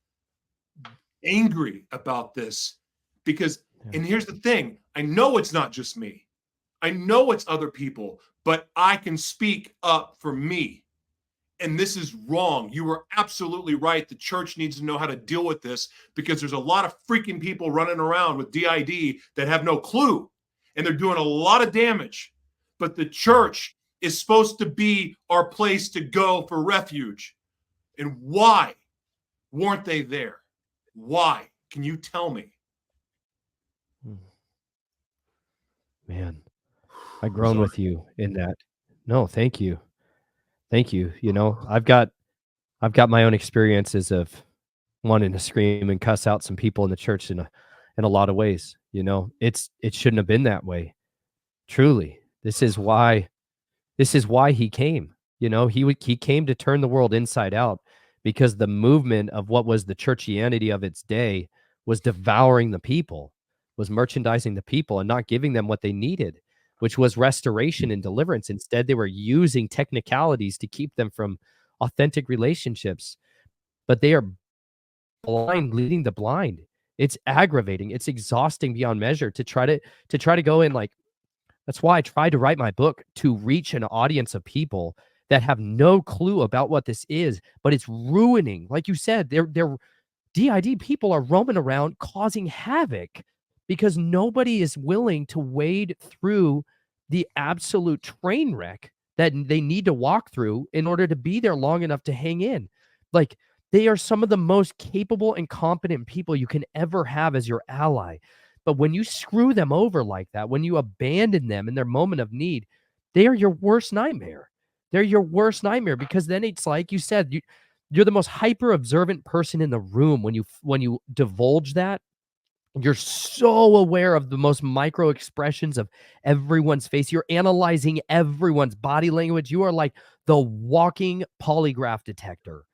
angry about this. Because, and here's the thing, I know it's not just me. I know it's other people, but I can speak up for me. And this is wrong. You were absolutely right. The church needs to know how to deal with this, because there's a lot of freaking people running around with DID that have no clue, and they're doing a lot of damage. But the church is supposed to be our place to go for refuge. And why weren't they there? Why? Can you tell me? Man, I groan with you in that. No, thank you. Thank you. You know, I've got my own experiences of wanting to scream and cuss out some people in the church in a lot of ways. You know, it shouldn't have been that way. Truly. This is why he came. You know, he came to turn the world inside out, because the movement of what was the churchianity of its day was devouring the people, was merchandising the people and not giving them what they needed, which was restoration and deliverance. Instead, they were using technicalities to keep them from authentic relationships. But they are blind, leading the blind. It's aggravating. It's exhausting beyond measure to try to go in. Like, that's why I tried to write my book, to reach an audience of people that have no clue about what this is, but it's ruining. Like you said, they're DID people are roaming around causing havoc because nobody is willing to wade through the absolute train wreck that they need to walk through in order to be there long enough to hang in. Like, they are some of the most capable and competent people you can ever have as your ally. But when you screw them over like that, when you abandon them in their moment of need, they are your worst nightmare. They're your worst nightmare, because then it's like you said, you're the most hyper observant person in the room when you divulge that. You're so aware of the most micro expressions of everyone's face. You're analyzing everyone's body language. You are like the walking polygraph detector,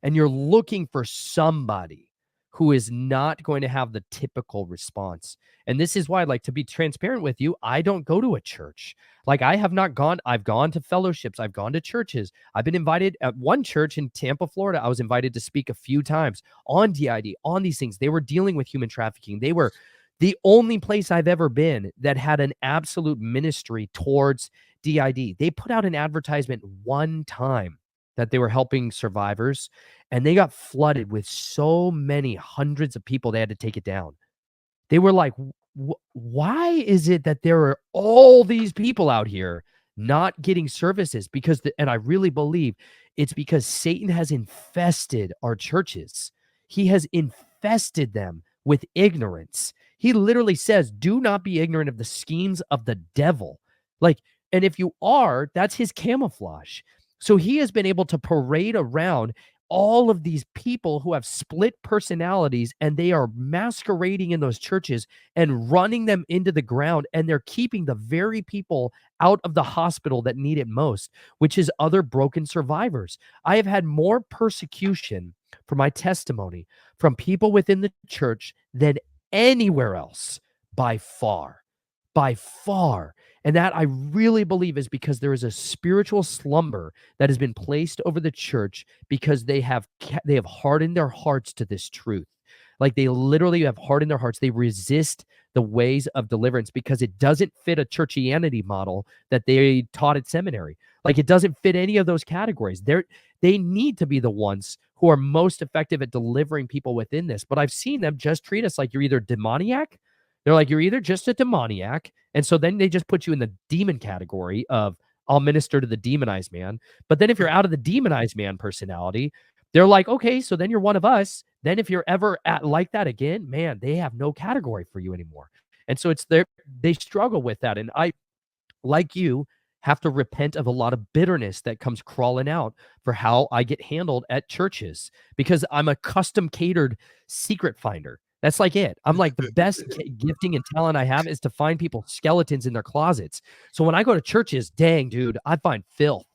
and you're looking for somebody who is not going to have the typical response. And this is why, like, to be transparent with you, I don't go to a church. Like, I've gone to fellowships. I've gone to churches. I've been invited at one church in Tampa, Florida. I was invited to speak a few times on DID, on these things. They were dealing with human trafficking. They were the only place I've ever been that had an absolute ministry towards DID. They put out an advertisement one time that they were helping survivors, and they got flooded with so many hundreds of people, they had to take it down. They were like, why is it that there are all these people out here not getting services? Because, and I really believe it's because Satan has infested our churches. He has infested them with ignorance. He literally says, do not be ignorant of the schemes of the devil. Like, and if you are, that's his camouflage. So he has been able to parade around all of these people who have split personalities, and they are masquerading in those churches and running them into the ground. And they're keeping the very people out of the hospital that need it most, which is other broken survivors. I have had more persecution for my testimony from people within the church than anywhere else, by far. By far. And that, I really believe, is because there is a spiritual slumber that has been placed over the church, because they have hardened their hearts to this truth. Like, they literally have hardened their hearts. They resist the ways of deliverance because it doesn't fit a churchianity model that they taught at seminary. Like, it doesn't fit any of those categories. They need to be the ones who are most effective at delivering people within this. But I've seen them just treat us like you're either demoniac. They're like, you're either just a demoniac. And so then they just put you in the demon category of, I'll minister to the demonized man. But then if you're out of the demonized man personality, they're like, okay, so then you're one of us. Then if you're ever like that again, man, they have no category for you anymore. And so they struggle with that. And I, like you, have to repent of a lot of bitterness that comes crawling out for how I get handled at churches, because I'm a custom catered secret finder. That's like it. I'm like, the best gifting and talent I have is to find people skeletons in their closets. So when I go to churches, dang, dude, I find filth.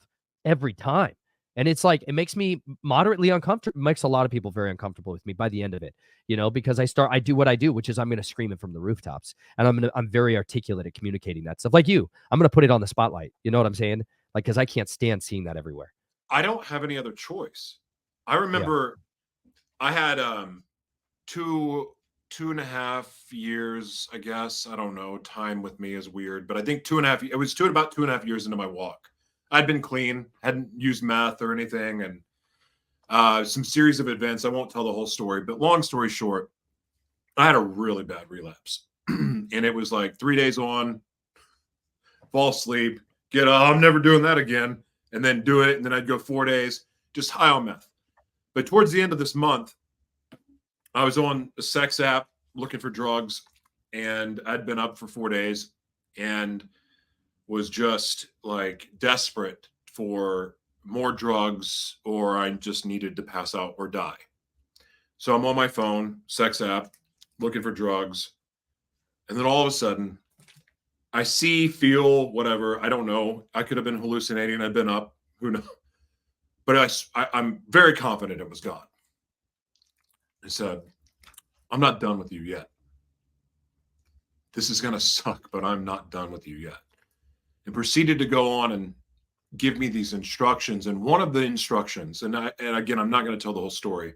every time. And it's like, it makes me moderately uncomfortable, makes a lot of people very uncomfortable with me by the end of it, because I do what I do, which is I'm going to scream it from the rooftops, and I'm very articulate at communicating that stuff. Like you, I'm going to put it on the spotlight. You know what I'm saying? Like, cause I can't stand seeing that everywhere. I don't have any other choice. I remember I had 2.5 years, I guess. I don't know. Time with me is weird, but I think 2.5. It was about 2.5 years into my walk. I'd been clean, hadn't used meth or anything, and some series of events. I won't tell the whole story, but long story short, I had a really bad relapse, and it was like 3 days on, fall asleep, get up, I'm never doing that again, and then do it, and then I'd go 4 days just high on meth. But towards the end of this month, I was on a sex app looking for drugs, and I'd been up for 4 days and was just like desperate for more drugs, or I just needed to pass out or die. So I'm on my phone, sex app, looking for drugs. And then all of a sudden, I see, feel, whatever. I don't know. I could have been hallucinating. I've been up. Who knows? But I'm very confident it was God. I said, I'm not done with you yet. This is going to suck, but I'm not done with you yet. And proceeded to go on and give me these instructions. And one of the instructions, and again, I'm not going to tell the whole story,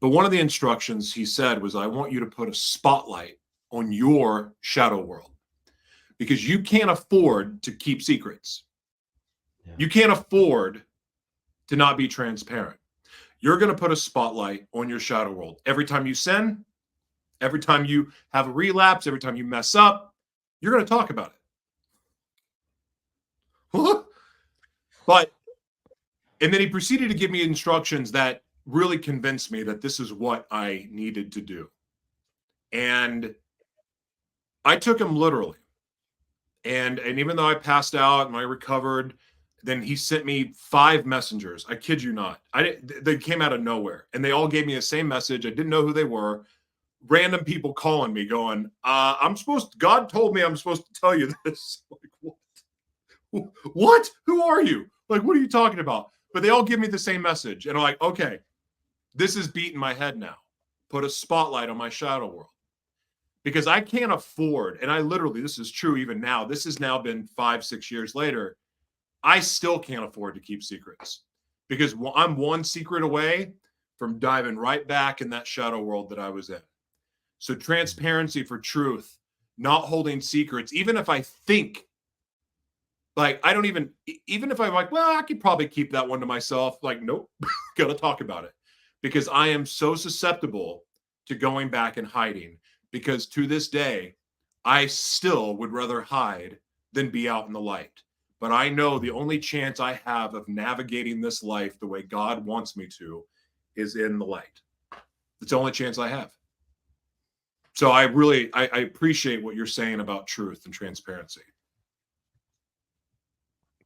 but one of the instructions he said was, I want you to put a spotlight on your shadow world, because you can't afford to keep secrets. Yeah. You can't afford to not be transparent. You're going to put a spotlight on your shadow world. Every time you sin, every time you have a relapse, every time you mess up, you're going to talk about it. But, and then he proceeded to give me instructions that really convinced me that this is what I needed to do. And I took him literally. And even though I passed out and I recovered, then he sent me 5 messengers. I kid you not. They came out of nowhere, and they all gave me the same message. I didn't know who they were. Random people calling me going, God told me I'm supposed to tell you this. Like, what? What? Who are you? Like, what are you talking about? But they all give me the same message. And I'm like, okay, this is beating my head now. Put a spotlight on my shadow world. Because I can't afford, and I literally, this is true even now, this has now been 5-6 years later, I still can't afford to keep secrets. Because I'm one secret away from diving right back in that shadow world that I was in. So transparency for truth, not holding secrets, even if I think, like, I don't even if I'm like, well, I could probably keep that one to myself. Like, nope, got to talk about it. Because I am so susceptible to going back and hiding. Because to this day, I still would rather hide than be out in the light. But I know the only chance I have of navigating this life the way God wants me to is in the light. It's the only chance I have. So I appreciate what you're saying about truth and transparency.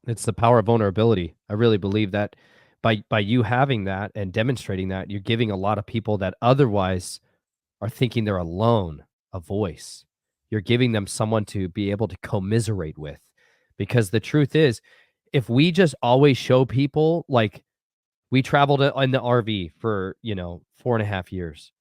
It's the power of vulnerability. I really believe that by you having that and demonstrating that, you're giving a lot of people that otherwise are thinking they're alone a voice. You're giving them someone to be able to commiserate with. Because the truth is, if we just always show people, like, we traveled in the RV for, 4.5 years.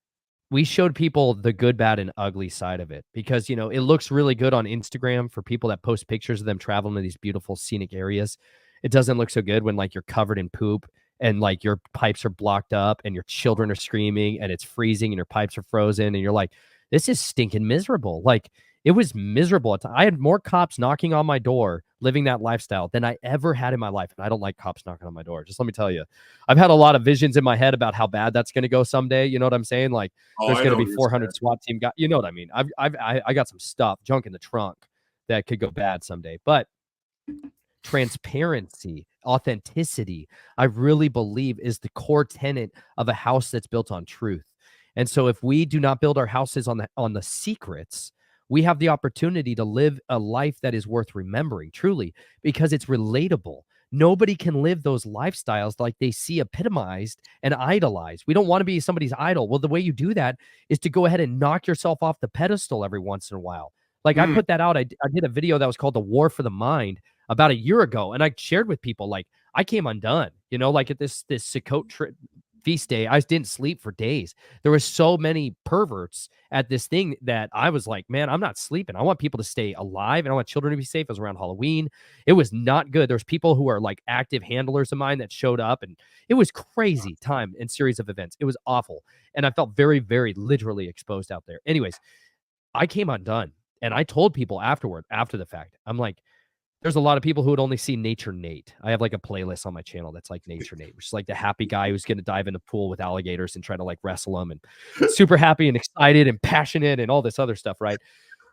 We showed people the good, bad, and ugly side of it, because, it looks really good on Instagram for people that post pictures of them traveling to these beautiful scenic areas. It doesn't look so good when, like, you're covered in poop and, like, your pipes are blocked up and your children are screaming and it's freezing and your pipes are frozen and you're like, this is stinking miserable. Like, it was miserable. I had more cops knocking on my door living that lifestyle than I ever had in my life. And I don't like cops knocking on my door. Just let me tell you, I've had a lot of visions in my head about how bad that's going to go someday. You know what I'm saying? Like, there's going to be 400 SWAT team guys. You know what I mean? I got some stuff, junk in the trunk that could go bad someday. But transparency, authenticity, I really believe is the core tenet of a house that's built on truth. And so if we do not build our houses on the secrets, we have the opportunity to live a life that is worth remembering, truly, because it's relatable. Nobody can live those lifestyles like they see epitomized and idolized. We don't want to be somebody's idol. Well, the way you do that is to go ahead and knock yourself off the pedestal every once in a while. Like, I put that out. I did a video that was called The War for the Mind about a year ago. And I shared with people, like, I came undone, you know, like at this Sukkot feast day, I didn't sleep for days. There was so many perverts at this thing that I was like, man, I'm not sleeping. I want people to stay alive and I want children to be safe. It was around Halloween. It was not good. There's people who are like active handlers of mine that showed up, and it was crazy time and series of events. It was awful. And I felt very, very literally exposed out there. Anyways, I came undone, and I told people afterward, after the fact, I'm like, there's a lot of people who would only see Nature Nate. I have like a playlist on my channel that's like Nature Nate, which is like the happy guy who's going to dive in a pool with alligators and try to like wrestle them, and super happy and excited and passionate and all this other stuff, right?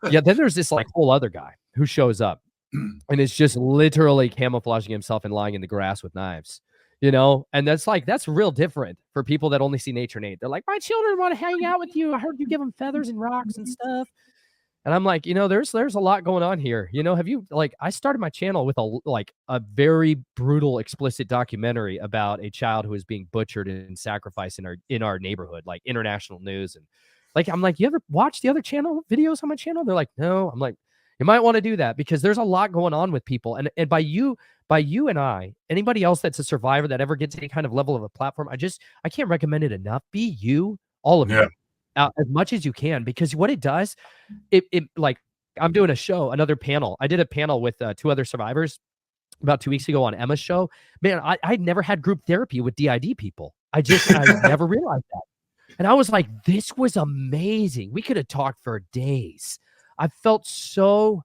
Yeah, then there's this like whole other guy who shows up and is just literally camouflaging himself and lying in the grass with knives, you know? And that's real different for people that only see Nature Nate. They're like, my children want to hang out with you. I heard you give them feathers and rocks and stuff. And I'm like, you know, there's a lot going on here. You know, have you, like, I started my channel with a very brutal, explicit documentary about a child who is being butchered and sacrificed in our neighborhood, like international news. And like, I'm like, you ever watch the other channel videos on my channel? They're like, no. I'm like, you might want to do that because there's a lot going on with people. And by you and I, anybody else that's a survivor that ever gets any kind of level of a platform, I can't recommend it enough. Be you, all of you, as much as you can, because what it does, it like, I'm doing another panel. I did a panel with 2 other survivors about 2 weeks ago on Emma's show. Man, I'd never had group therapy with DID people. I never realized that. And I was like, this was amazing. We could have talked for days. I felt so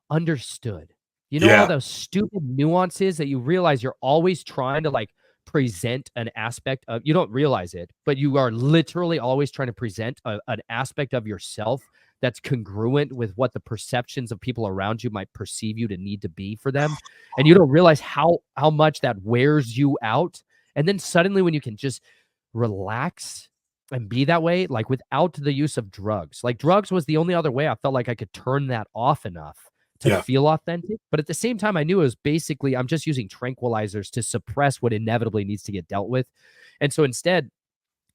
understood. You know, all those stupid nuances that you realize you're always trying to like present an aspect of, you don't realize it, but you are literally always trying to present an aspect of yourself that's congruent with what the perceptions of people around you might perceive you to need to be for them. And you don't realize how much that wears you out. And then suddenly when you can just relax and be that way, like without the use of drugs, like drugs was the only other way I felt like I could turn that off enough to feel authentic. But at the same time, I knew it was basically, I'm just using tranquilizers to suppress what inevitably needs to get dealt with. And so instead,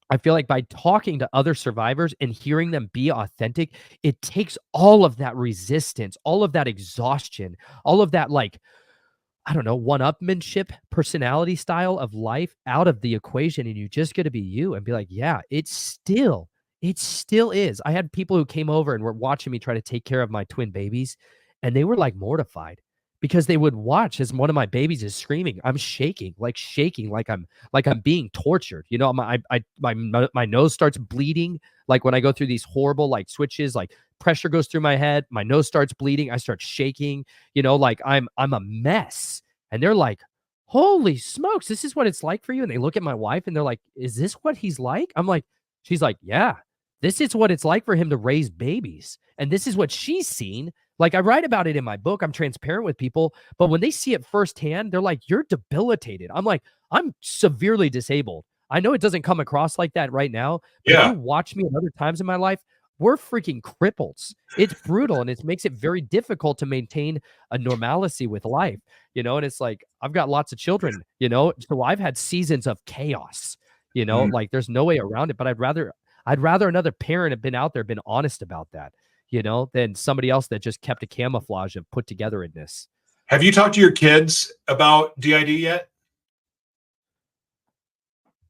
I feel like by talking to other survivors and hearing them be authentic, it takes all of that resistance, all of that exhaustion, all of that, like, I don't know, one-upmanship personality style of life out of the equation. And you just got to be you and be like, yeah, it still is. I had people who came over and were watching me try to take care of my twin babies, and they were like mortified because they would watch as one of my babies is screaming. I'm shaking like I'm being tortured. You know, my nose starts bleeding. Like when I go through these horrible like switches, like pressure goes through my head, my nose starts bleeding, I start shaking, you know, like I'm a mess. And they're like, holy smokes, this is what it's like for you. And they look at my wife and they're like, is this what he's like? I'm like, she's like, yeah, this is what it's like for him to raise babies. And this is what she's seen. Like I write about it in my book. I'm transparent with people, but when they see it firsthand, they're like, you're debilitated. I'm like, I'm severely disabled. I know it doesn't come across like that right now, but if you watch me at other times in my life, we're freaking cripples. It's brutal, and it makes it very difficult to maintain a normalcy with life, you know? And it's like, I've got lots of children, you know? So I've had seasons of chaos, you know, like there's no way around it, but I'd rather another parent have been out there, been honest about that, you know, than somebody else that just kept a camouflage of put togetherness. Have you talked to your kids about DID yet?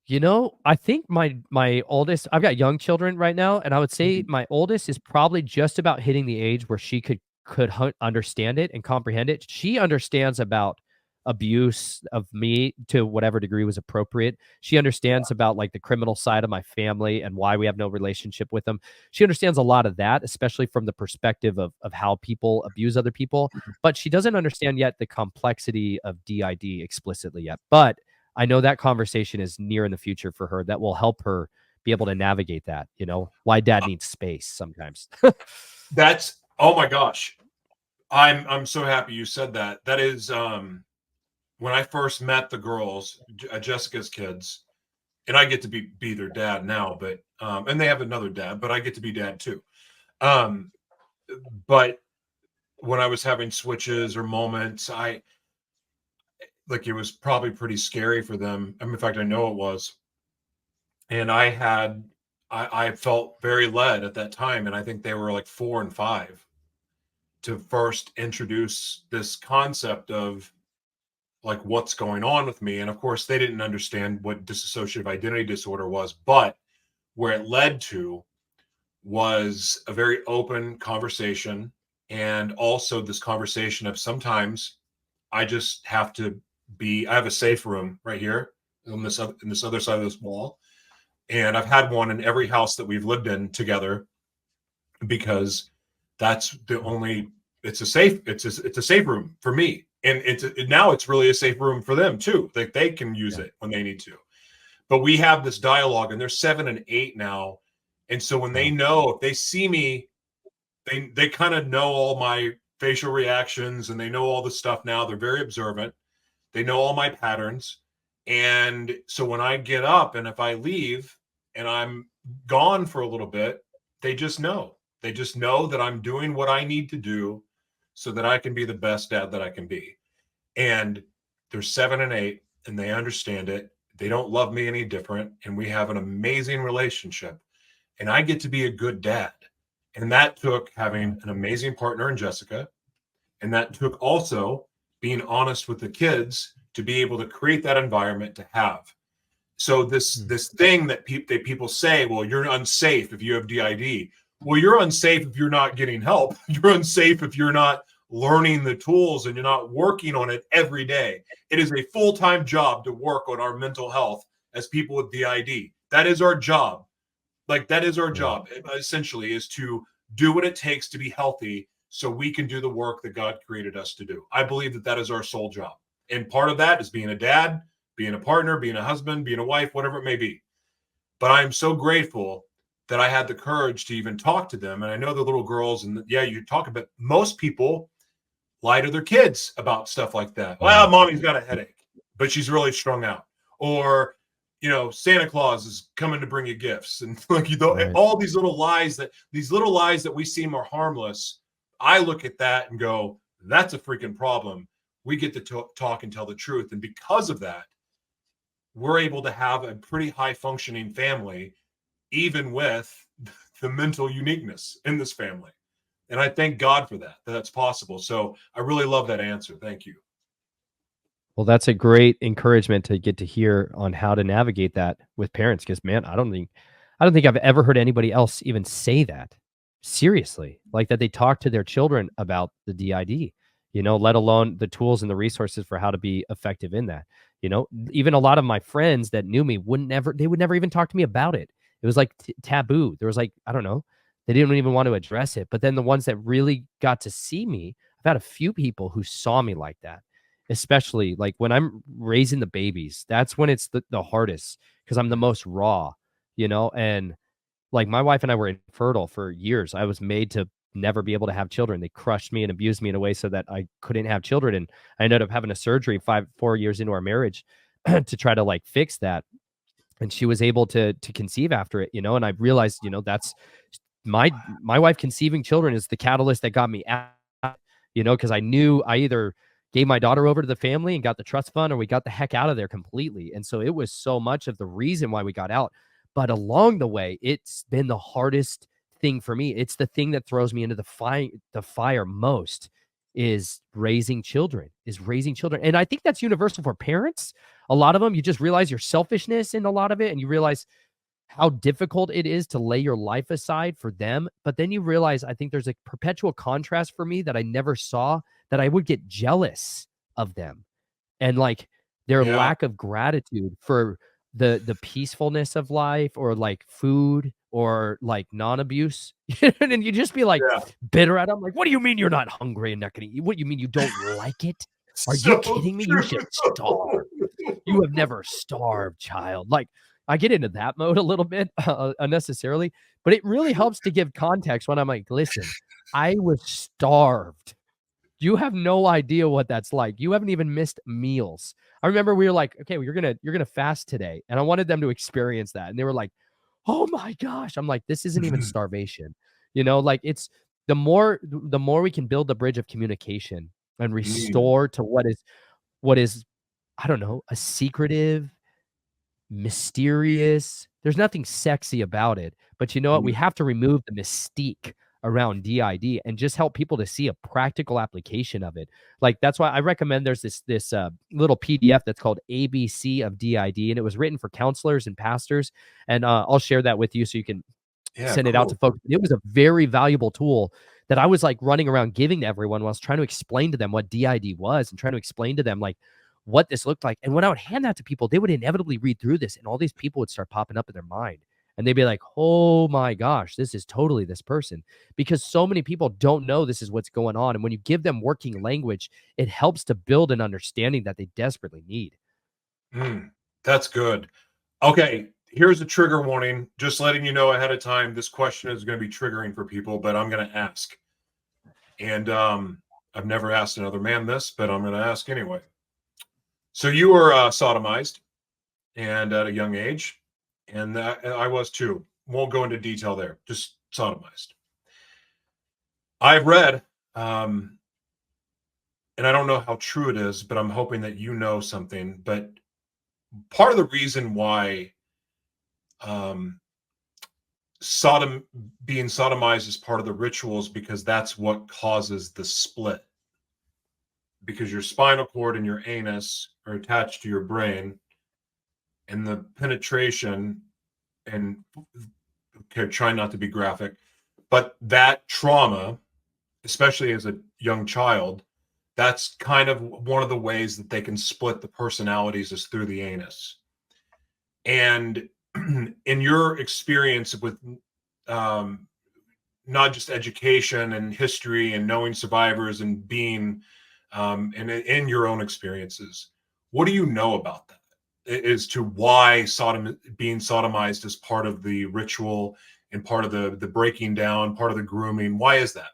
You know, I think my oldest, I've got young children right now, and I would say my oldest is probably just about hitting the age where she could understand it and comprehend it. She understands about abuse of me to whatever degree was appropriate. She understands about like the criminal side of my family and why we have no relationship with them. She understands a lot of that, especially from the perspective of how people abuse other people, but she doesn't understand yet the complexity of DID explicitly yet. But I know that conversation is near in the future for her that will help her be able to navigate that, you know, why dad needs space sometimes. That's, oh my gosh. I'm so happy you said that. That is, when I first met the girls, Jessica's kids, and I get to be their dad now, but, and they have another dad, but I get to be dad too. But when I was having switches or moments, like it was probably pretty scary for them. I mean, in fact, I know it was. And I felt very led at that time. And I think they were like 4 and 5 to first introduce this concept of like what's going on with me. And of course, they didn't understand what dissociative identity disorder was, but where it led to was a very open conversation. And also this conversation of sometimes I just have to be, I have a safe room right here on this, in this other side of this wall. And I've had one in every house that we've lived in together, because that's the only, it's a safe room for me. And now it's really a safe room for them too. Like they can use it when they need to. But we have this dialogue, and they're 7 and 8 now. And so when they know, if they see me, they kind of know all my facial reactions, and they know all the stuff now. They're very observant. They know all my patterns. And so when I get up and if I leave and I'm gone for a little bit, they just know. They just know that I'm doing what I need to do so that I can be the best dad that I can be. And they're 7 and 8, and they understand it. They don't love me any different. And we have an amazing relationship. And I get to be a good dad. And that took having an amazing partner in Jessica. And that took also being honest with the kids to be able to create that environment to have. So this thing that people say, well, you're unsafe if you have DID. Well, you're unsafe if you're not getting help. You're unsafe if you're not learning the tools and you're not working on it every day. It is a full-time job to work on our mental health as people with DID. That is our job. Like that is our job, essentially, is to do what it takes to be healthy so we can do the work that God created us to do. I believe that that is our sole job. And part of that is being a dad, being a partner, being a husband, being a wife, whatever it may be. But I am so grateful that I had the courage to even talk to them. And I know the little girls, and you talk about, most people lie to their kids about stuff like that. Well, mommy's got a headache, but she's really strung out. Or, Santa Claus is coming to bring you gifts. And like, all these little lies that we seem are harmless. I look at that and go, that's a freaking problem. We get to talk and tell the truth. And because of that, we're able to have a pretty high functioning family, even with the mental uniqueness in this family. And I thank God for that that's possible. So I really love that answer. Thank you. Well, that's a great encouragement to get to hear on how to navigate that with parents. Because, man, I don't think I've ever heard anybody else even say that seriously, like that they talk to their children about the DID, let alone the tools and the resources for how to be effective in that. Even a lot of my friends that knew me would never even talk to me about it. It was like taboo. There was like, I don't know, they didn't even want to address it. But then the ones that really got to see me, I've had a few people who saw me like that. Especially like when I'm raising the babies, that's when it's the hardest, because I'm the most raw, and like my wife and I were infertile for years. I was made to never be able to have children. They crushed me and abused me in a way so that I couldn't have children. And I ended up having a surgery 4 years into our marriage to try to like fix that. And she was able to conceive after it, and I realized, that's my wife conceiving children is the catalyst that got me out, because I knew I either gave my daughter over to the family and got the trust fund, or we got the heck out of there completely. And so it was so much of the reason why we got out. But along the way, it's been the hardest thing for me. It's the thing that throws me into the fire most is raising children. And I think that's universal for parents. A lot of them, you just realize your selfishness in a lot of it, and you realize how difficult it is to lay your life aside for them. But then you realize, I think there's a perpetual contrast for me that I never saw, that I would get jealous of them and like their lack of gratitude for the peacefulness of life, or like food, or like non-abuse. And you just be like bitter at them. Like, what do you mean you're not hungry and not going to eat? What do you mean you don't like it? Are you kidding me? You should starve. You have never starved, child. Like, I get into that mode a little bit unnecessarily, but it really helps to give context when I'm like, listen, I was starved. You have no idea what that's like. You haven't even missed meals. I remember we were like, okay, well, you're gonna fast today. And I wanted them to experience that. And they were like, oh my gosh. I'm like, this isn't even starvation. Like it's the more we can build the bridge of communication and restore to what is, I don't know, a secretive, mysterious. There's nothing sexy about it. But you know what? We have to remove the mystique around DID and just help people to see a practical application of it. Like, that's why I recommend there's this little PDF that's called ABC of DID, and it was written for counselors and pastors. And I'll share that with you so you can send it out to folks. It was a very valuable tool that I was like running around giving to everyone while I was trying to explain to them what DID was and trying to explain to them like what this looked like. And when I would hand that to people, they would inevitably read through this and all these people would start popping up in their mind. And they'd be like, oh my gosh, this is totally this person. Because so many people don't know this is what's going on. And when you give them working language, it helps to build an understanding that they desperately need. That's good. Okay, here's a trigger warning. Just letting you know ahead of time, this question is going to be triggering for people, but I'm going to ask. And I've never asked another man this, but I'm going to ask anyway. So you were sodomized and at a young age, and I was too. Won't go into detail there, just sodomized. I've read, and I don't know how true it is, but I'm hoping that you know something. But part of the reason why being sodomized is part of the rituals because that's what causes the split. Because your spinal cord and your anus are attached to your brain, and the penetration, and okay, try not to be graphic, but that trauma, especially as a young child, that's kind of one of the ways that they can split the personalities is through the anus. And in your experience with not just education and history and knowing survivors and being and in your own experiences, what do you know about that as to why being sodomized is part of the ritual and part of the breaking down, part of the grooming? Why is that?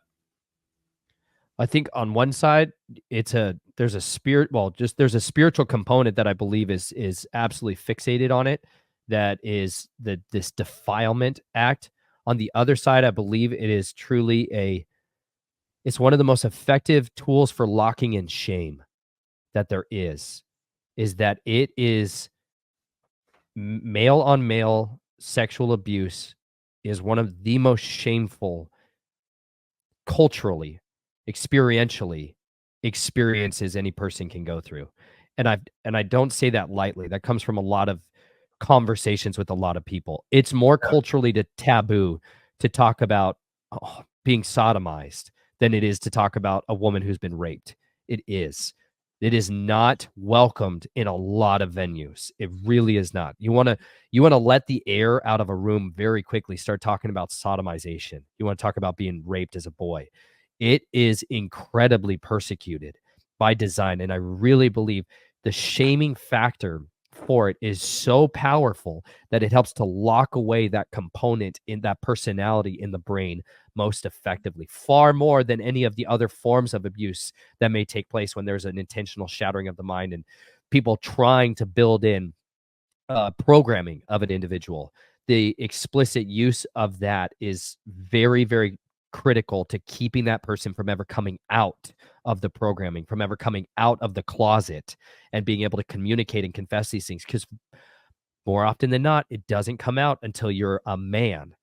I think on one side, there's a spiritual component that I believe is absolutely fixated on it. That is this defilement act. On the other side, I believe it is truly it's one of the most effective tools for locking in shame that there is that it is male on male sexual abuse is one of the most shameful culturally, experientially experiences any person can go through. And I don't say that lightly. That comes from a lot of conversations with a lot of people. It's more culturally taboo to talk about being sodomized than it is to talk about a woman who's been raped. It is. It is not welcomed in a lot of venues. It really is not. You want to let the air out of a room very quickly. Start talking about sodomization. You want to talk about being raped as a boy. It is incredibly persecuted by design, and I really believe the shaming factor for it is so powerful that it helps to lock away that component in that personality in the brain most effectively, far more than any of the other forms of abuse that may take place when there's an intentional shattering of the mind and people trying to build in programming of an individual. The explicit use of that is very, very critical to keeping that person from ever coming out of the programming, from ever coming out of the closet and being able to communicate and confess these things. Because more often than not, it doesn't come out until you're a man.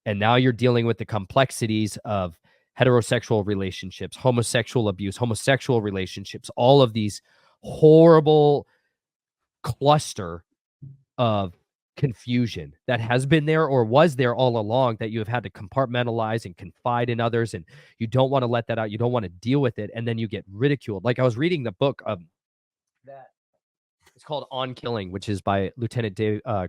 And now you're dealing with the complexities of heterosexual relationships, homosexual abuse, homosexual relationships, all of these horrible cluster of confusion that has been there or was there all along that you have had to compartmentalize and confide in others, and you don't want to let that out. You don't want to deal with it, and then you get ridiculed. Like I was reading the book that it's called On Killing, which is by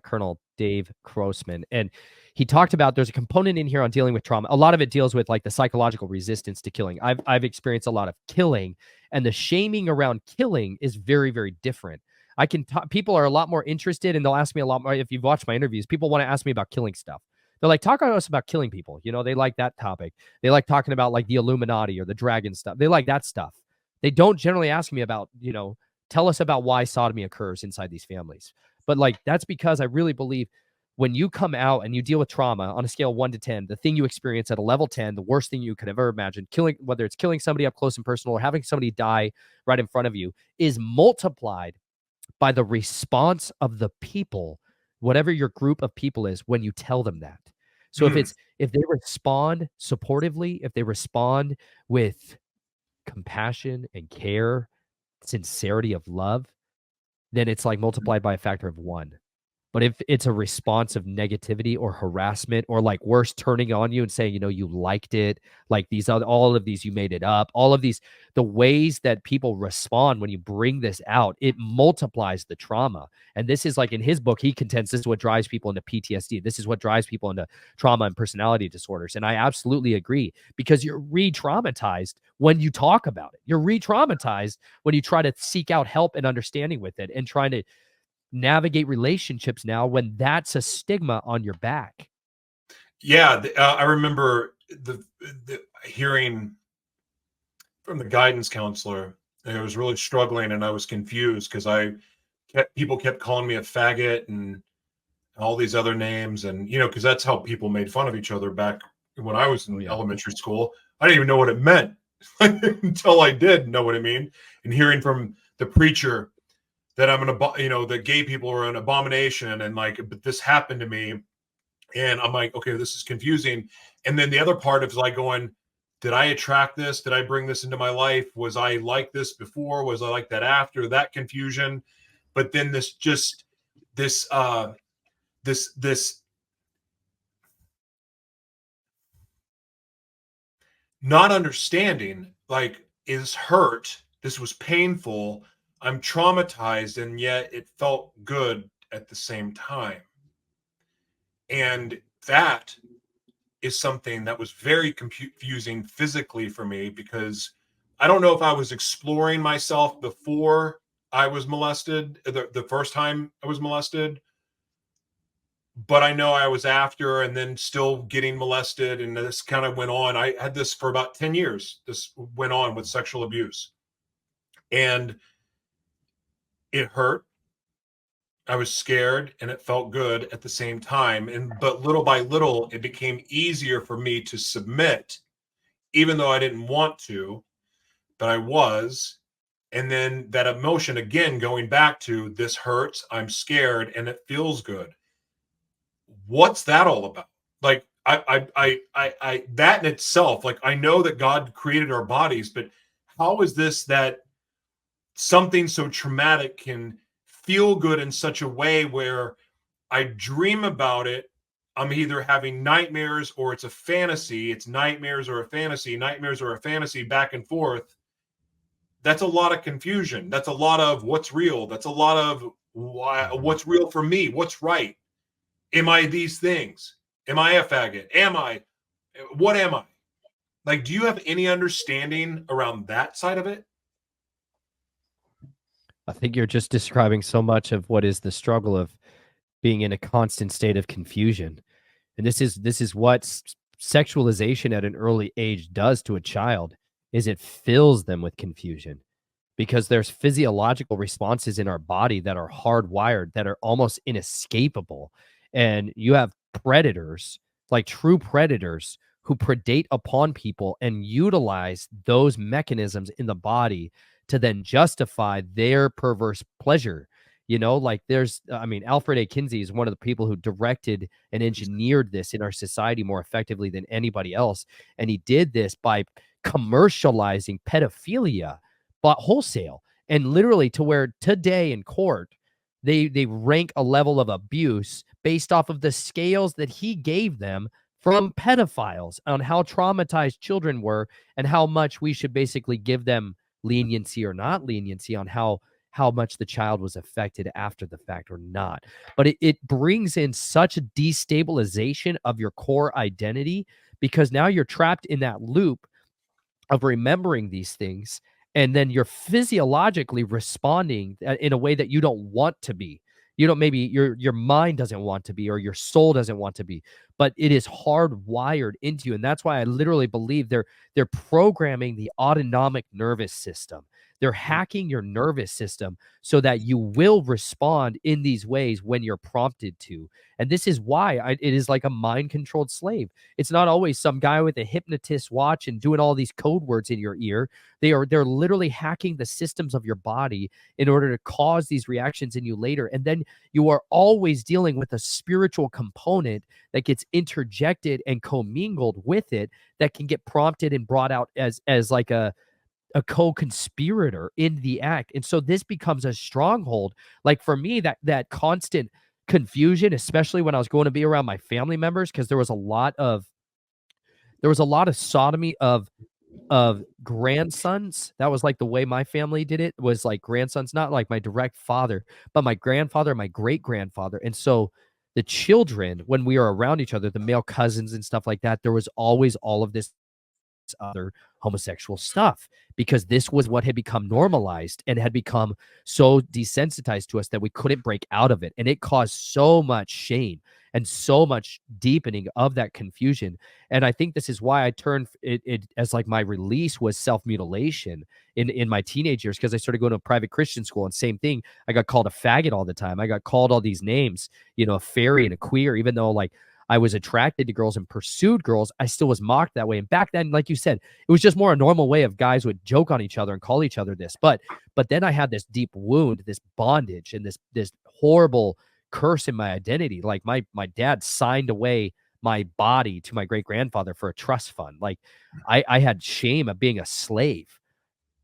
Colonel Dave Grossman, and he talked about there's a component in here on dealing with trauma. A lot of it deals with like the psychological resistance to killing. I've experienced a lot of killing, and the shaming around killing is very, very different. I can talk, people are a lot more interested and they'll ask me a lot more. If you've watched my interviews, people want to ask me about killing stuff. They're like, talk to us about killing people. You know, they like that topic. They like talking about like the Illuminati or the dragon stuff. They like that stuff. They don't generally ask me about, you know, tell us about why sodomy occurs inside these families. But like, that's because I really believe when you come out and you deal with trauma on a scale of 1 to 10, the thing you experience at a level 10, the worst thing you could ever imagine, killing, whether it's killing somebody up close and personal or having somebody die right in front of you, is multiplied by the response of the people, whatever your group of people is, when you tell them that. So if they respond supportively, if they respond with compassion and care, sincerity of love, then it's like multiplied by a factor of 1. But if it's a response of negativity or harassment, or like worse, turning on you and saying, you liked it, like all of these, you made it up, all of these, the ways that people respond when you bring this out, it multiplies the trauma. And this is like in his book, he contends this is what drives people into PTSD. This is what drives people into trauma and personality disorders. And I absolutely agree, because you're re-traumatized when you talk about it. You're re-traumatized when you try to seek out help and understanding with it and trying to navigate relationships now when that's a stigma on your back. Yeah, I remember the hearing from the guidance counselor. I was really struggling and I was confused because people kept calling me a faggot and all these other names, and because that's how people made fun of each other back when I was in elementary school. I didn't even know what it meant until I did know what it mean, and hearing from the preacher that that gay people are an abomination, and but this happened to me, and I'm like, okay, this is confusing. And then the other part of like going, did I attract this? Did I bring this into my life? Was I like this before? Was I like that after? That confusion. But then this not understanding, like, is hurt. This was painful. I'm traumatized, and yet it felt good at the same time. And that is something that was very confusing physically for me, because I don't know if I was exploring myself before I was molested, the first time I was molested, but I know I was after, and then still getting molested. And this kind of went on. I had this for about 10 years. This went on with sexual abuse, and it hurt. I was scared, and it felt good at the same time. But little by little, it became easier for me to submit, even though I didn't want to, but I was. And then that emotion, again, going back to this hurts, I'm scared, and it feels good. What's that all about? Like, I that in itself, like, I know that God created our bodies, but how is this that something so traumatic can feel good in such a way where I dream about it? I'm either having nightmares or it's a fantasy. It's nightmares or a fantasy, nightmares or a fantasy, back and forth. That's a lot of confusion. That's a lot of what's real. That's a lot of what's real for me. What's right? Am I these things? Am I a faggot? What am I? Like, do you have any understanding around that side of it? I think you're just describing so much of what is the struggle of being in a constant state of confusion. And this is what sexualization at an early age does to a child, is it fills them with confusion, because there's physiological responses in our body that are hardwired, that are almost inescapable. And you have predators, like true predators, who predate upon people and utilize those mechanisms in the body to then justify their perverse pleasure. Like Alfred A. Kinsey is one of the people who directed and engineered this in our society more effectively than anybody else. And he did this by commercializing pedophilia, but wholesale, and literally to where today in court, they rank a level of abuse based off of the scales that he gave them from pedophiles on how traumatized children were, and how much we should basically give them leniency or not leniency on how much the child was affected after the fact or not. But it brings in such a destabilization of your core identity, because now you're trapped in that loop of remembering these things, and then you're physiologically responding in a way that you don't want to be. Maybe your mind doesn't want to be, or your soul doesn't want to be, but it is hardwired into you. And that's why I literally believe they're programming the autonomic nervous system. They're hacking your nervous system so that you will respond in these ways when you're prompted to. And this is why it is like a mind-controlled slave. It's not always some guy with a hypnotist watch and doing all these code words in your ear. They're literally hacking the systems of your body in order to cause these reactions in you later. And then you are always dealing with a spiritual component that gets interjected and commingled with it that can get prompted and brought out as like a co-conspirator in the act. And so this becomes a stronghold. Like for me, that constant confusion, especially when I was going to be around my family members, because there was a lot of sodomy of grandsons. That was like the way my family did it, was like grandsons, not like my direct father, but my grandfather, my great grandfather. And so the children, when we were around each other, the male cousins and stuff like that, there was always all of this other homosexual stuff, because this was what had become normalized and had become so desensitized to us that we couldn't break out of it. And it caused so much shame and so much deepening of that confusion. And I think this is why I turned it as like my release was self-mutilation in my teenage years, because I started going to a private Christian school, and same thing. I got called a faggot all the time. I got called all these names, a fairy and a queer, even though like I was attracted to girls and pursued girls, I still was mocked that way. And back then, like you said, it was just more a normal way of guys would joke on each other and call each other this. But then I had this deep wound, this bondage, and this horrible curse in my identity. Like my dad signed away my body to my great grandfather for a trust fund. Like I had shame of being a slave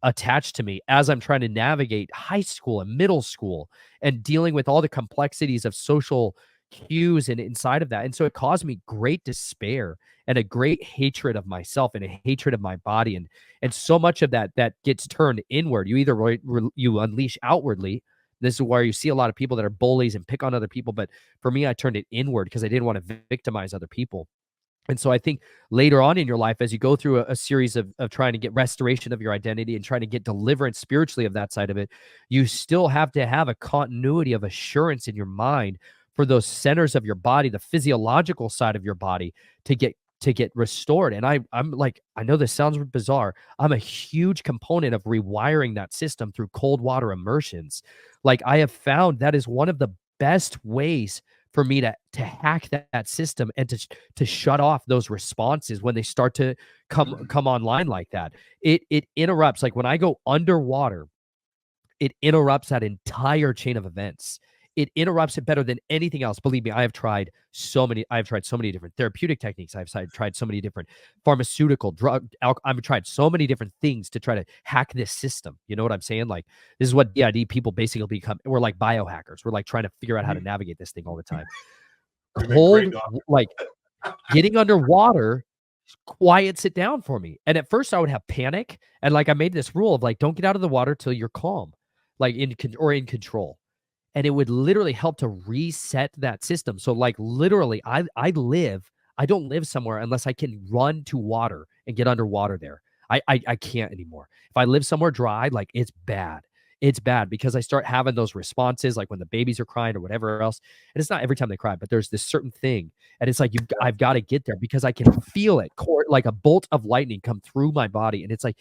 attached to me as I'm trying to navigate high school and middle school and dealing with all the complexities of social cues and inside of that. And so it caused me great despair and a great hatred of myself and a hatred of my body. And so much of that gets turned inward. You either you unleash outwardly. This is where you see a lot of people that are bullies and pick on other people. But for me, I turned it inward because I didn't want to victimize other people. And so I think later on in your life, as you go through a series of trying to get restoration of your identity and trying to get deliverance spiritually of that side of it, you still have to have a continuity of assurance in your mind for those centers of your body, the physiological side of your body, to get restored. And I'm like, I know this sounds bizarre. I'm a huge component of rewiring that system through cold water immersions. Like I have found that is one of the best ways for me to hack that system and to shut off those responses when they start to come online like that. It interrupts, like when I go underwater, it interrupts that entire chain of events. It interrupts it better than anything else. Believe me, I have tried so many different therapeutic techniques. I've tried so many different pharmaceutical drug. I've tried so many different things to try to hack this system. You know what I'm saying? Like this is what DID people basically become. We're like biohackers. We're like trying to figure out how to navigate this thing all the time. Cold, like getting underwater quiets it down for me. And at first I would have panic. And like I made this rule of like, don't get out of the water till you're calm, like in control. And it would literally help to reset that system. So like literally I don't live somewhere unless I can run to water and get underwater there. I can't anymore. If I live somewhere dry, like it's bad. It's bad because I start having those responses, like when the babies are crying or whatever else. And it's not every time they cry, but there's this certain thing. And it's like, I've got to get there because I can feel it like a bolt of lightning come through my body. And it's like,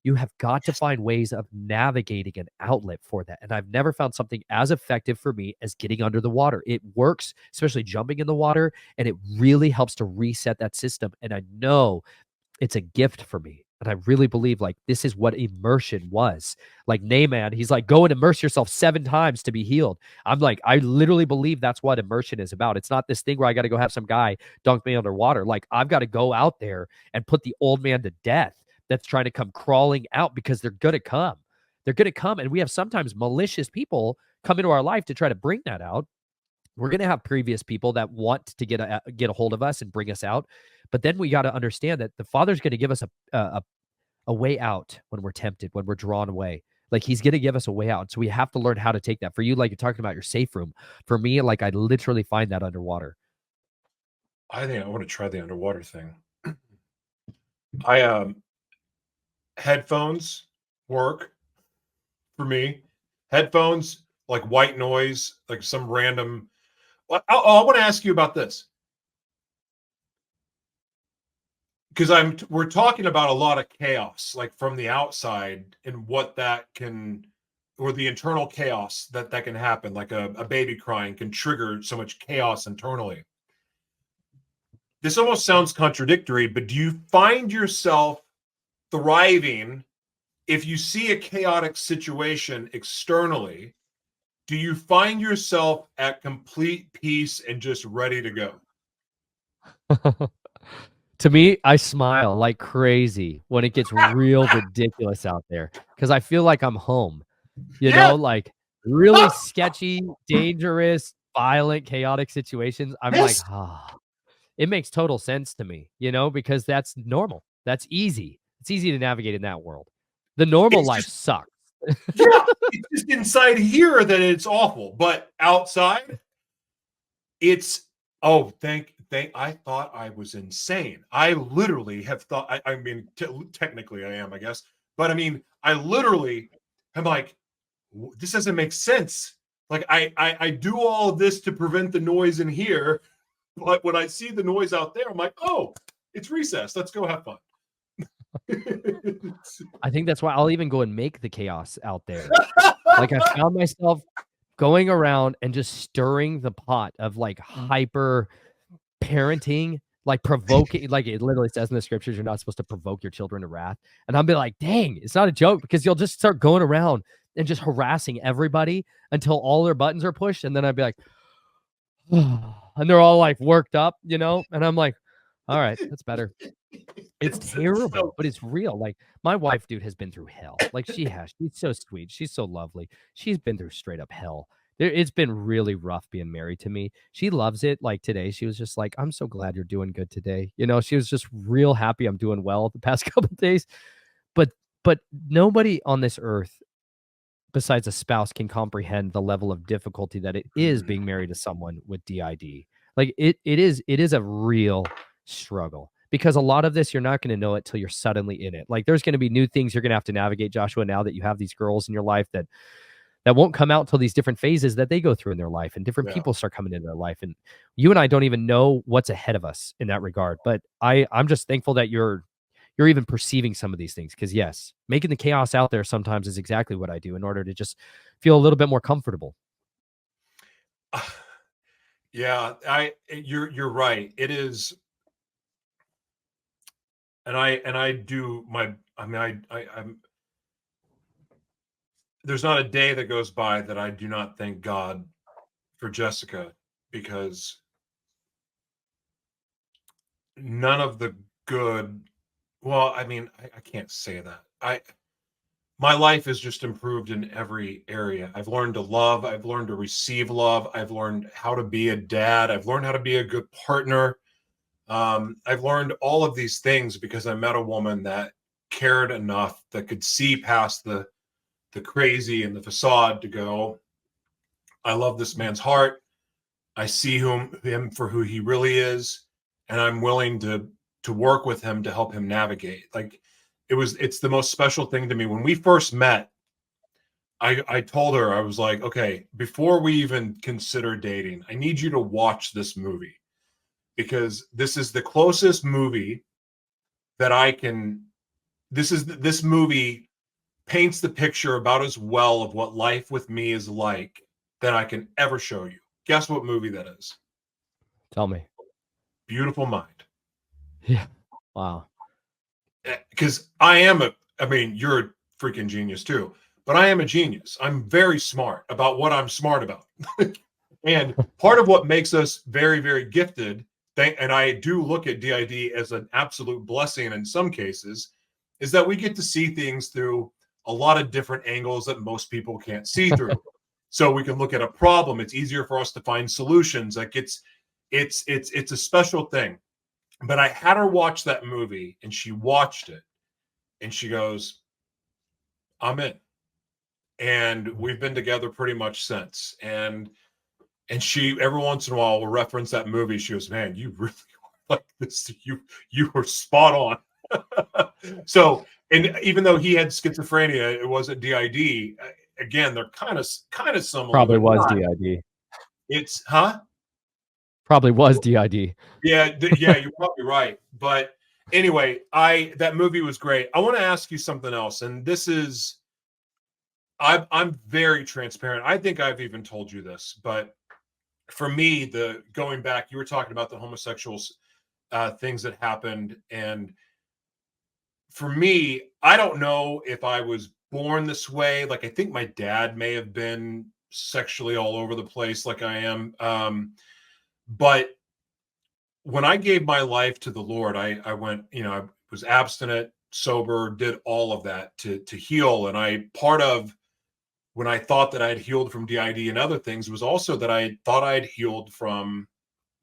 you have got to find ways of navigating an outlet for that. And I've never found something as effective for me as getting under the water. It works, especially jumping in the water, and it really helps to reset that system. And I know it's a gift for me. And I really believe like this is what immersion was. Like Naaman, he's like, go and immerse yourself 7 times to be healed. I'm like, I literally believe that's what immersion is about. It's not this thing where I got to go have some guy dunk me underwater. Like I've got to go out there and put the old man to death that's trying to come crawling out, because they're going to come. They're going to come. And we have sometimes malicious people come into our life to try to bring that out. We're going to have previous people that want to get a hold of us and bring us out. But then we got to understand that the Father's going to give us a way out when we're tempted, when we're drawn away. Like he's going to give us a way out. So we have to learn how to take that. For you, like you're talking about your safe room. For me, like I literally find that underwater. I think I want to try the underwater thing. I headphones work for me. Headphones, like white noise, like some random. I want to ask you about this. because we're talking about a lot of chaos, like from the outside, and what that can, or the internal chaos that can happen, like a baby crying can trigger so much chaos internally. This almost sounds contradictory, but do you find yourself thriving if you see a chaotic situation externally? Do you find yourself at complete peace and just ready to go? To me, I smile like crazy when it gets real ridiculous out there because I feel like I'm home. You Yeah. know, like really sketchy, dangerous, violent, chaotic situations. I'm like, Yes. it makes total sense to me, you know, because that's normal. That's easy. It's easy to navigate in that world. The normal It's life just, sucks. yeah, it's just inside here that it's awful, but outside, it's, oh, thank. I thought I was insane. I literally have thought. I mean, technically, I am, I guess, but I mean, I literally am like, this doesn't make sense. Like, I do all of this to prevent the noise in here, but when I see the noise out there, I'm like, oh, it's recess. Let's go have fun. I think that's why I'll even go and make the chaos out there. Like I found myself going around and just stirring the pot of like hyper parenting, like provoking, like it literally says in the scriptures, you're not supposed to provoke your children to wrath. And I'll be like, dang, it's not a joke because you'll just start going around and just harassing everybody until all their buttons are pushed. And then I'd be like, and they're all like worked up, you know? And I'm like, all right, that's better. It's terrible, but it's real. Like my wife, dude, has been through hell. Like she has. She's so sweet. She's so lovely. She's been through straight up hell. It's been really rough being married to me. She loves it. Like today, she was just like, "I'm so glad you're doing good today." You know, she was just real happy I'm doing well the past couple of days. But but nobody on this earth besides a spouse can comprehend the level of difficulty that it is being married to someone with DID. Like it is a real struggle because a lot of this you're not going to know it till you're suddenly in it. Like there's going to be new things you're going to have to navigate, Joshua, now that you have these girls in your life that won't come out till these different phases that they go through in their life and different people start coming into their life. And you and I don't even know what's ahead of us in that regard. But I'm just thankful that you're even perceiving some of these things. Because yes, making the chaos out there sometimes is exactly what I do in order to just feel a little bit more comfortable. Yeah, you're right. It is, and I do my. I mean, I'm. There's not a day that goes by that I do not thank God for Jessica, because none of the good. Well, I mean, I can't say that. My life has just improved in every area. I've learned to love. I've learned to receive love. I've learned how to be a dad. I've learned how to be a good partner. I've learned all of these things because I met a woman that cared enough, that could see past the crazy and the facade to go, I love this man's heart. I see him for who he really is, and I'm willing to work with him to help him navigate. Like it's the most special thing to me. When we first met, I told her, I was like, okay, before we even consider dating, I need you to watch this movie, because this is the closest movie that I can. This movie paints the picture about as well of what life with me is like that I can ever show you. Guess what movie that is? Tell me. Beautiful Mind. Yeah. Wow. Because I mean, you're a freaking genius too, but I am a genius. I'm very smart about what I'm smart about. And part of what makes us very, very gifted, and I do look at DID as an absolute blessing in some cases, is that we get to see things through a lot of different angles that most people can't see through. So we can look at a problem. It's easier for us to find solutions. Like it's a special thing. But I had her watch that movie, and she watched it, and she goes, I'm in. And we've been together pretty much since. And she every once in a while will reference that movie. She goes, man, you really are like this. You were spot on. So, and even though he had schizophrenia, it wasn't DID. Again, they're kind of similar. Probably was not. DID. It's huh? Probably was DID. Yeah, yeah, you're probably right. But Anyway, that movie was great. I want to ask you something else, and this is, I'm very transparent. I think I've even told you this, but for me, the going back, you were talking about the homosexuals, things that happened, and for me, I don't know if I was born this way. Like, I think my dad may have been sexually all over the place, like I am. But when I gave my life to the Lord, I went, I was abstinent, sober, did all of that to heal. And part of when I thought that I had healed from DID and other things was also that I thought I had healed from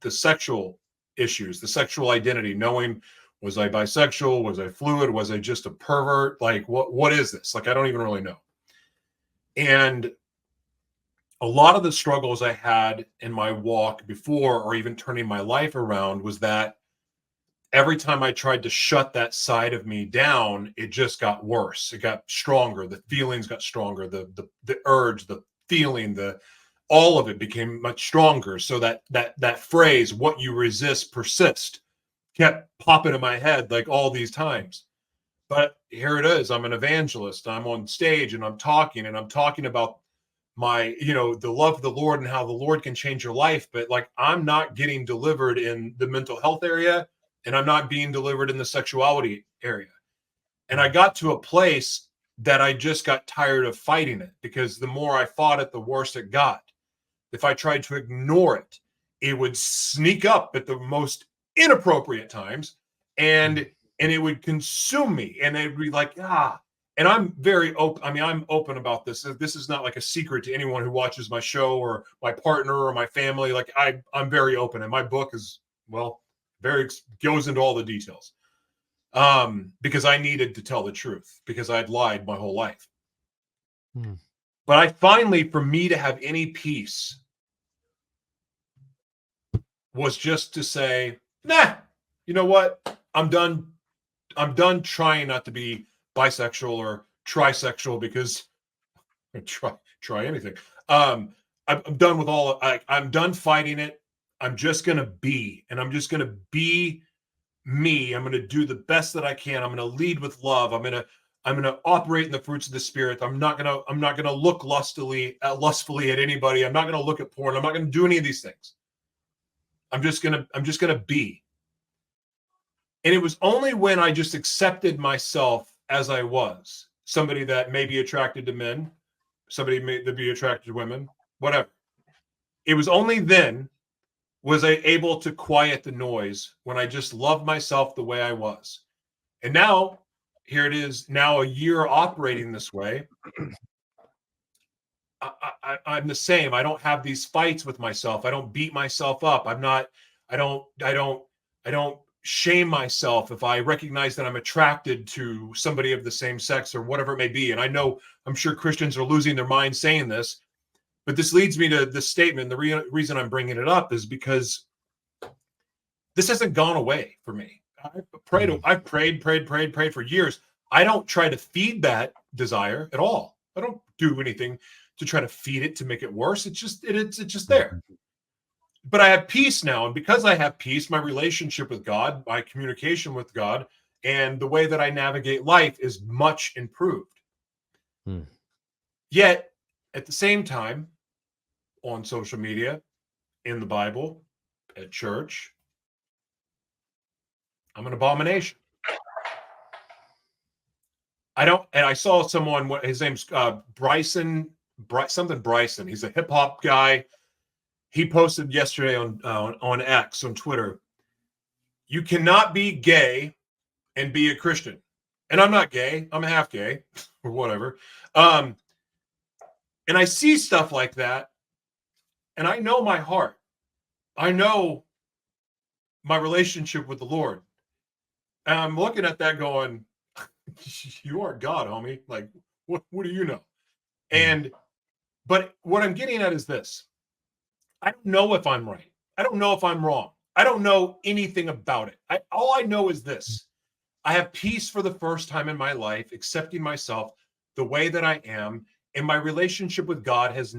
the sexual issues, the sexual identity, knowing, was I bisexual? Was I fluid? Was I just a pervert? Like, what is this? Like, I don't even really know. And a lot of the struggles I had in my walk before, or even turning my life around, was that every time I tried to shut that side of me down, it just got worse. It got stronger. The feelings got stronger. The urge, the feeling, all of it became much stronger. So that phrase, "what you resist persist," kept popping in my head like all these times. But here it is. I'm an evangelist. I'm on stage and I'm talking about the love of the Lord and how the Lord can change your life. But like, I'm not getting delivered in the mental health area, and I'm not being delivered in the sexuality area. And I got to a place that I just got tired of fighting it, because the more I fought it, the worse it got. If I tried to ignore it, it would sneak up at the most inappropriate times, and it would consume me, and it'd be like, and I'm very open. I mean, I'm open about this. This is not like a secret to anyone who watches my show or my partner or my family. Like, I'm very open, and my book is, well, goes into all the details, because I needed to tell the truth, because I'd lied my whole life. But I finally, for me to have any peace, was just to say, nah, you know what? I'm done trying not to be bisexual or trisexual, because try anything. I'm done with I'm done fighting it. I'm just going to be, and I'm just going to be me. I'm going to do the best that I can. I'm going to lead with love. I'm going to operate in the fruits of the Spirit. I'm not going to look lustfully at anybody. I'm not going to look at porn. I'm not going to do any of these things. I'm just going to be. And it was only when I just accepted myself as I was, somebody that may be attracted to men, somebody may be attracted to women, whatever. It was only then was I able to quiet the noise, when I just loved myself the way I was. And now, here it is, now a year operating this way. I'm the same. I don't have these fights with myself. I don't beat myself up. I don't shame myself if I recognize that I'm attracted to somebody of the same sex or whatever it may be. And I'm sure Christians are losing their minds saying this, but this leads me to this statement. The reason I'm bringing it up is because this hasn't gone away for me. I've prayed for years. I don't try to feed that desire at all. I don't do anything to try to feed it to make it worse. It's just there. But I have peace now. And because I have peace, my relationship with God, my communication with God, and the way that I navigate life is much improved. Yet, at the same time, on social media, in the Bible, at church, I'm an abomination. I saw someone, his name's Bryson. He's a hip hop guy. He posted yesterday on X, on Twitter, "You cannot be gay and be a Christian." And I'm not gay. I'm half gay or whatever. And I see stuff like that, and I know my heart. I know my relationship with the Lord. And I'm looking at that going, you are God, homie. Like, what do you know? But what I'm getting at is this. I don't know if I'm right. I don't know if I'm wrong. I don't know anything about it. All I know is this. I have peace for the first time in my life, accepting myself the way that I am, and my relationship with God has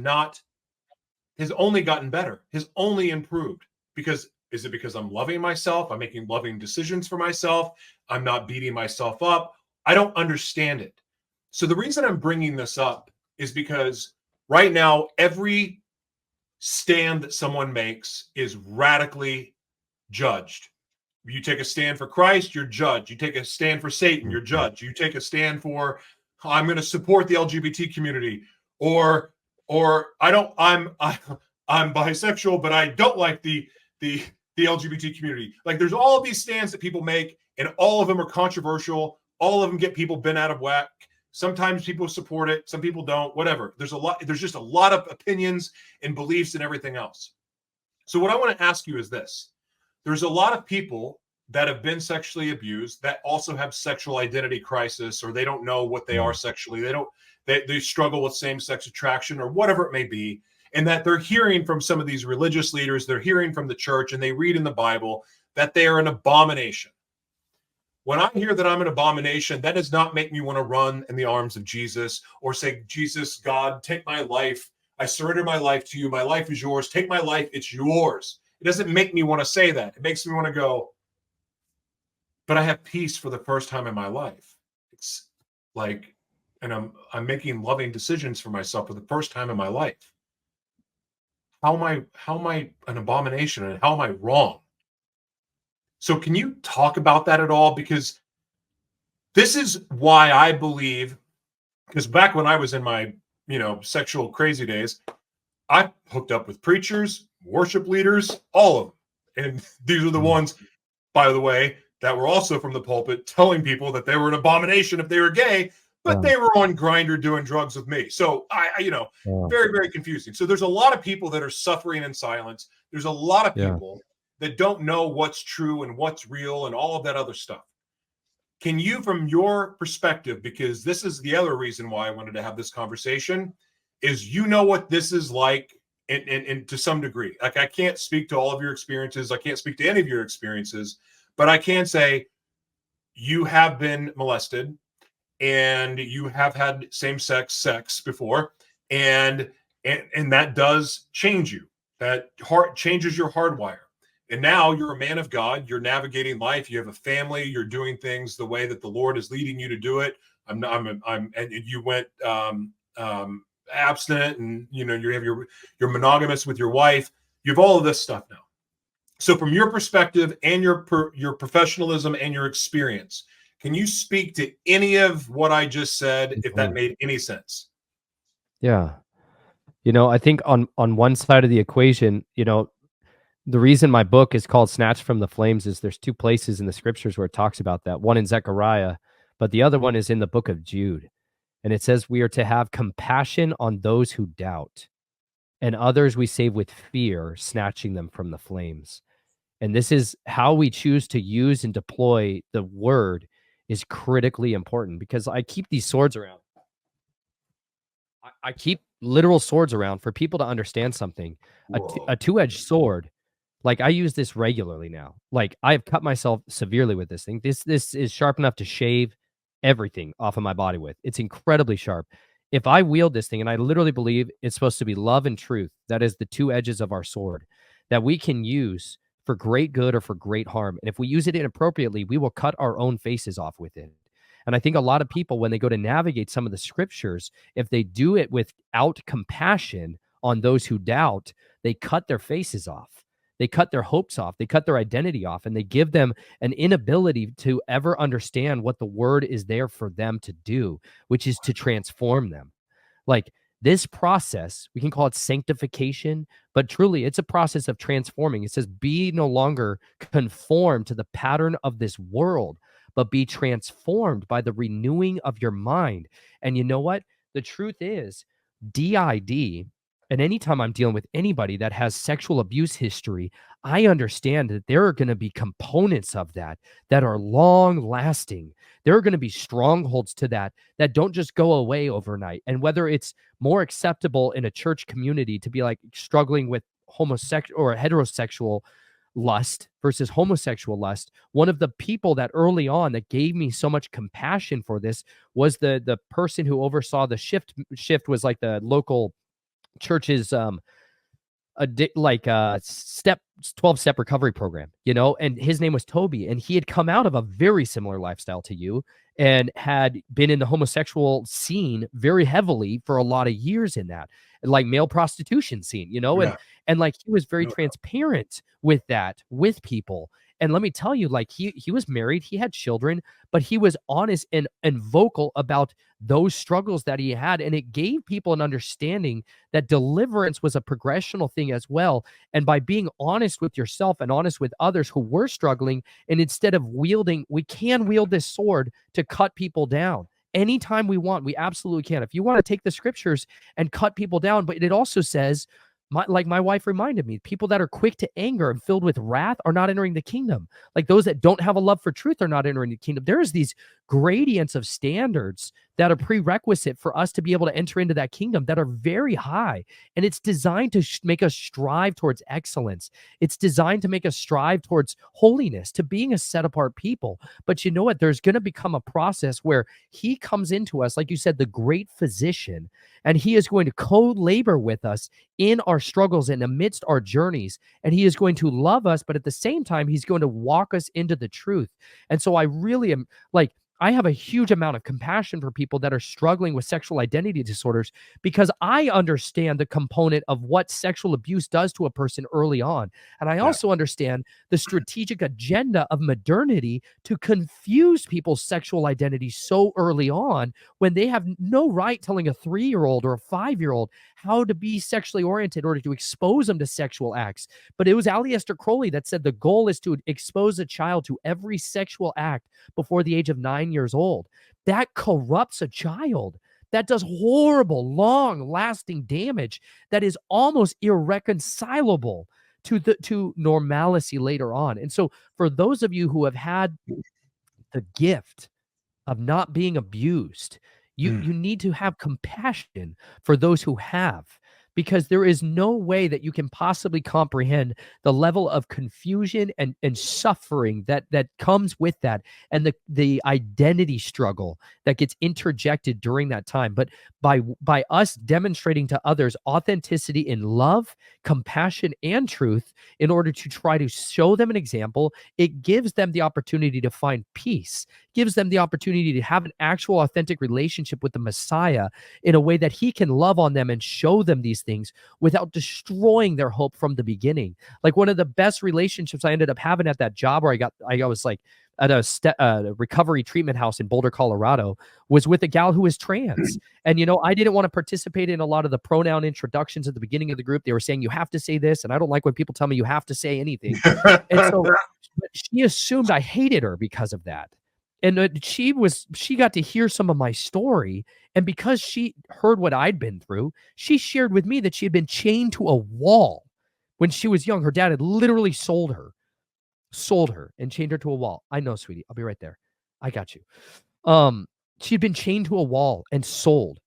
only gotten better, has only improved, because Is it because I'm loving myself? I'm making loving decisions for myself. I'm not beating myself up. I don't understand it. So the reason I'm bringing this up is because right now, every stand that someone makes is radically judged. You take a stand for Christ, you're judged. You take a stand for Satan, you're judged. You take a stand for, I'm going to support the LGBT community, or I'm bisexual, but I don't like the LGBT community. Like, there's all of these stands that people make, and all of them are controversial. All of them get people bent out of whack. Sometimes people support it, some people don't, whatever. There's just a lot of opinions and beliefs and everything else. So what I want to ask you is this. There's a lot of people that have been sexually abused that also have sexual identity crisis, or they don't know what they are sexually. They struggle with same-sex attraction or whatever it may be. And that they're hearing from some of these religious leaders, they're hearing from the church, and they read in the Bible that they are an abomination. When I hear that I'm an abomination, that does not make me want to run in the arms of Jesus or say, Jesus, God, take my life. I surrender my life to you. My life is yours. Take my life. It's yours. It doesn't make me want to say that. It makes me want to go, but I have peace for the first time in my life. It's like, and I'm making loving decisions for myself for the first time in my life. How am I an abomination, and how am I wrong? So can you talk about that at all? Because this is why I believe, because back when I was in my, sexual crazy days, I hooked up with preachers, worship leaders, all of them. And these are the ones, by the way, that were also from the pulpit telling people that they were an abomination if they were gay, but they were on Grindr doing drugs with me. So very, very confusing. So there's a lot of people that are suffering in silence. There's a lot of people that don't know what's true and what's real and all of that other stuff. Can you, from your perspective, because this is the other reason why I wanted to have this conversation, is what this is like, and to some degree. Like, I can't speak to all of your experiences. I can't speak to any of your experiences, but I can say you have been molested and you have had same-sex sex before, and that does change you. That changes your hardwire. And now you're a man of God. You're navigating life. You have a family. You're doing things the way that the Lord is leading you to do it. And you went abstinent, and you have you're monogamous with your wife. You have all of this stuff now. So from your perspective and your professionalism and your experience, can you speak to any of what I just said, if that made any sense? Yeah. I think on one side of the equation, the reason my book is called Snatched from the Flames is there's two places in the scriptures where it talks about that. One in Zechariah, but the other one is in the book of Jude. And it says we are to have compassion on those who doubt, and others we save with fear, snatching them from the flames. And this is how we choose to use and deploy the word is critically important, because I keep these swords around. I keep literal swords around for people to understand something. A two-edged sword, like, I use this regularly now. Like, I've cut myself severely with this thing. This is sharp enough to shave everything off of my body with. It's incredibly sharp. If I wield this thing, and I literally believe it's supposed to be love and truth, that is the two edges of our sword that we can use for great good or for great harm. And if we use it inappropriately, we will cut our own faces off with it. And I think a lot of people, when they go to navigate some of the scriptures, if they do it without compassion on those who doubt, they cut their faces off. They cut their hopes off. They cut their identity off, and they give them an inability to ever understand what the word is there for them to do, which is to transform them. Like, this process, we can call it sanctification, but truly it's a process of transforming. It says, be no longer conformed to the pattern of this world, but be transformed by the renewing of your mind. And you know what? The truth is, DID, and anytime I'm dealing with anybody that has sexual abuse history, I understand that there are going to be components of that are long lasting. There are going to be strongholds to that don't just go away overnight. And whether it's more acceptable in a church community to be like struggling with homosexual or heterosexual lust versus homosexual lust, one of the people that early on that gave me so much compassion for this was the person who oversaw the shift was like the local church's like a 12-step recovery program, you know, and his name was Toby, and he had come out of a very similar lifestyle to you and had been in the homosexual scene very heavily for a lot of years in that, like male prostitution scene, you know, and like he was very transparent with that with people. And let me tell you, like he was married, he had children, but he was honest and vocal about those struggles that he had. And it gave people an understanding that deliverance was a progressional thing as well. And by being honest with yourself and honest with others who were struggling, and instead of we can wield this sword to cut people down. Anytime we want, we absolutely can. If you want to take the scriptures and cut people down, but it also says, like my wife reminded me, people that are quick to anger and filled with wrath are not entering the kingdom. Like those that don't have a love for truth are not entering the kingdom. There's these gradients of standards that are prerequisite for us to be able to enter into that kingdom that are very high. And it's designed to make us strive towards excellence. It's designed to make us strive towards holiness, to being a set apart people. But you know what? There's going to become a process where he comes into us, like you said, the great physician, and he is going to co-labor with us in our struggles and amidst our journeys. And he is going to love us, but at the same time, he's going to walk us into the truth. And so I really am like, I have a huge amount of compassion for people that are struggling with sexual identity disorders, because I understand the component of what sexual abuse does to a person early on. And I also understand the strategic agenda of modernity to confuse people's sexual identity so early on, when they have no right telling a 3-year-old or a 5-year-old how to be sexually oriented or to expose them to sexual acts. But it was Aleister Crowley that said the goal is to expose a child to every sexual act before the age of 9 years old. That corrupts a child. That does horrible, long-lasting damage that is almost irreconcilable to normalcy later on. And so for those of you who have had the gift of not being abused, you need to have compassion for those who have, because there is no way that you can possibly comprehend the level of confusion and suffering that comes with that, and the identity struggle that gets interjected during that time. But by us demonstrating to others authenticity in love, compassion, and truth in order to try to show them an example, it gives them the opportunity to find peace, gives them the opportunity to have an actual authentic relationship with the Messiah in a way that he can love on them and show them these things without destroying their hope from the beginning. Like one of the best relationships I ended up having at that job where I was like at a recovery treatment house in Boulder, Colorado, was with a gal who was trans. And, you know, I didn't want to participate in a lot of the pronoun introductions at the beginning of the group. They were saying, you have to say this. And I don't like when people tell me you have to say anything. And so but she assumed I hated her because of that. And she got to hear some of my story. And because she heard what I'd been through, she shared with me that she had been chained to a wall when she was young. Her dad had literally sold her and chained her to a wall. I know, sweetie. I'll be right there. I got you. She'd been chained to a wall and sold.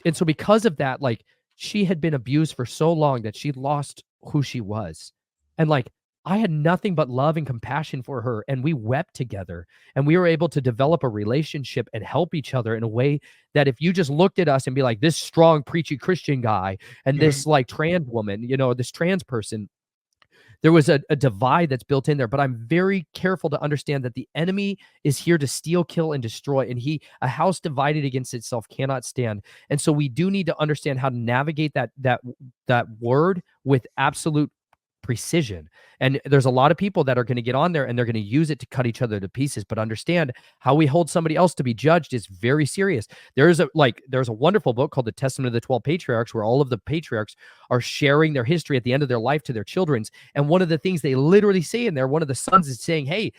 And so because of that, like she had been abused for so long that she lost who she was. And like, I had nothing but love and compassion for her, and we wept together, and we were able to develop a relationship and help each other in a way that if you just looked at us and be like, this strong, preachy Christian guy and this like trans woman, you know, this trans person, there was a divide that's built in there. But I'm very careful to understand that the enemy is here to steal, kill, and destroy. And a house divided against itself cannot stand. And so we do need to understand how to navigate that word with absolute precision. And there's a lot of people that are going to get on there and they're going to use it to cut each other to pieces. But understand, how we hold somebody else to be judged is very serious. There's a wonderful book called The Testament of the 12 Patriarchs, where all of the patriarchs are sharing their history at the end of their life to their children's. And one of the things they literally say in there, one of the sons is saying, hey,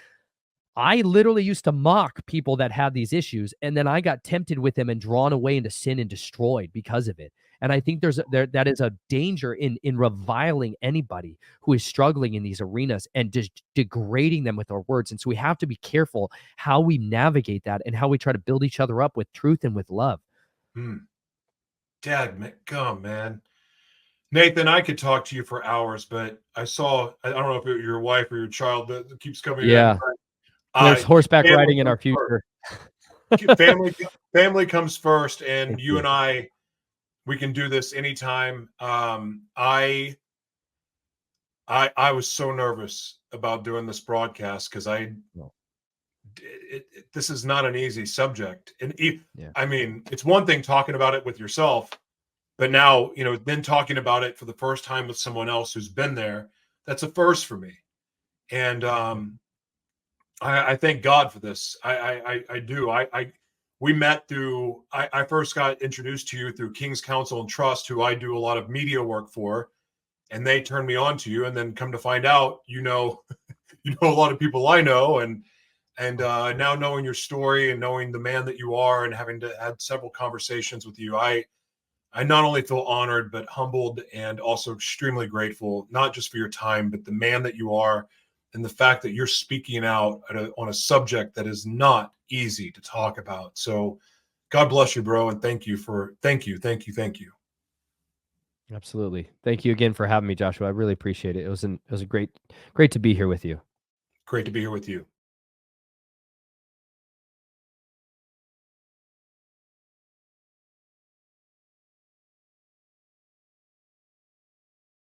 I literally used to mock people that had these issues, and then I got tempted with them and drawn away into sin and destroyed because of it. And I think that is a danger in reviling anybody who is struggling in these arenas and just degrading them with our words. And so we have to be careful how we navigate that and how we try to build each other up with truth and with love. Dad, come, man. Nathan, I could talk to you for hours, but I don't know if it was your wife or your child that keeps coming. Yeah. There's horseback riding in our future. Family comes first, and you and I, we can do this anytime. I I was so nervous about doing this broadcast because No. this is not an easy subject. And Yeah. I mean, it's one thing talking about it with yourself, but now, you know, then talking about it for the first time with someone else who's been there, that's a first for me. And I thank God for this. I do. We met through, I first got introduced to you through King's Counsel and Trust, who I do a lot of media work for, and they turned me on to you. And then come to find out, you know, you know a lot of people I know, and now knowing your story and knowing the man that you are, and having to had several conversations with you, I not only feel honored but humbled, and also extremely grateful, not just for your time, but the man that you are, and the fact that you're speaking out on a subject that is not easy to talk about. So God bless you, bro, and thank you. Absolutely. Thank you again for having me, Joshua. I really appreciate it. It was a great to be here with you. Great to be here with you.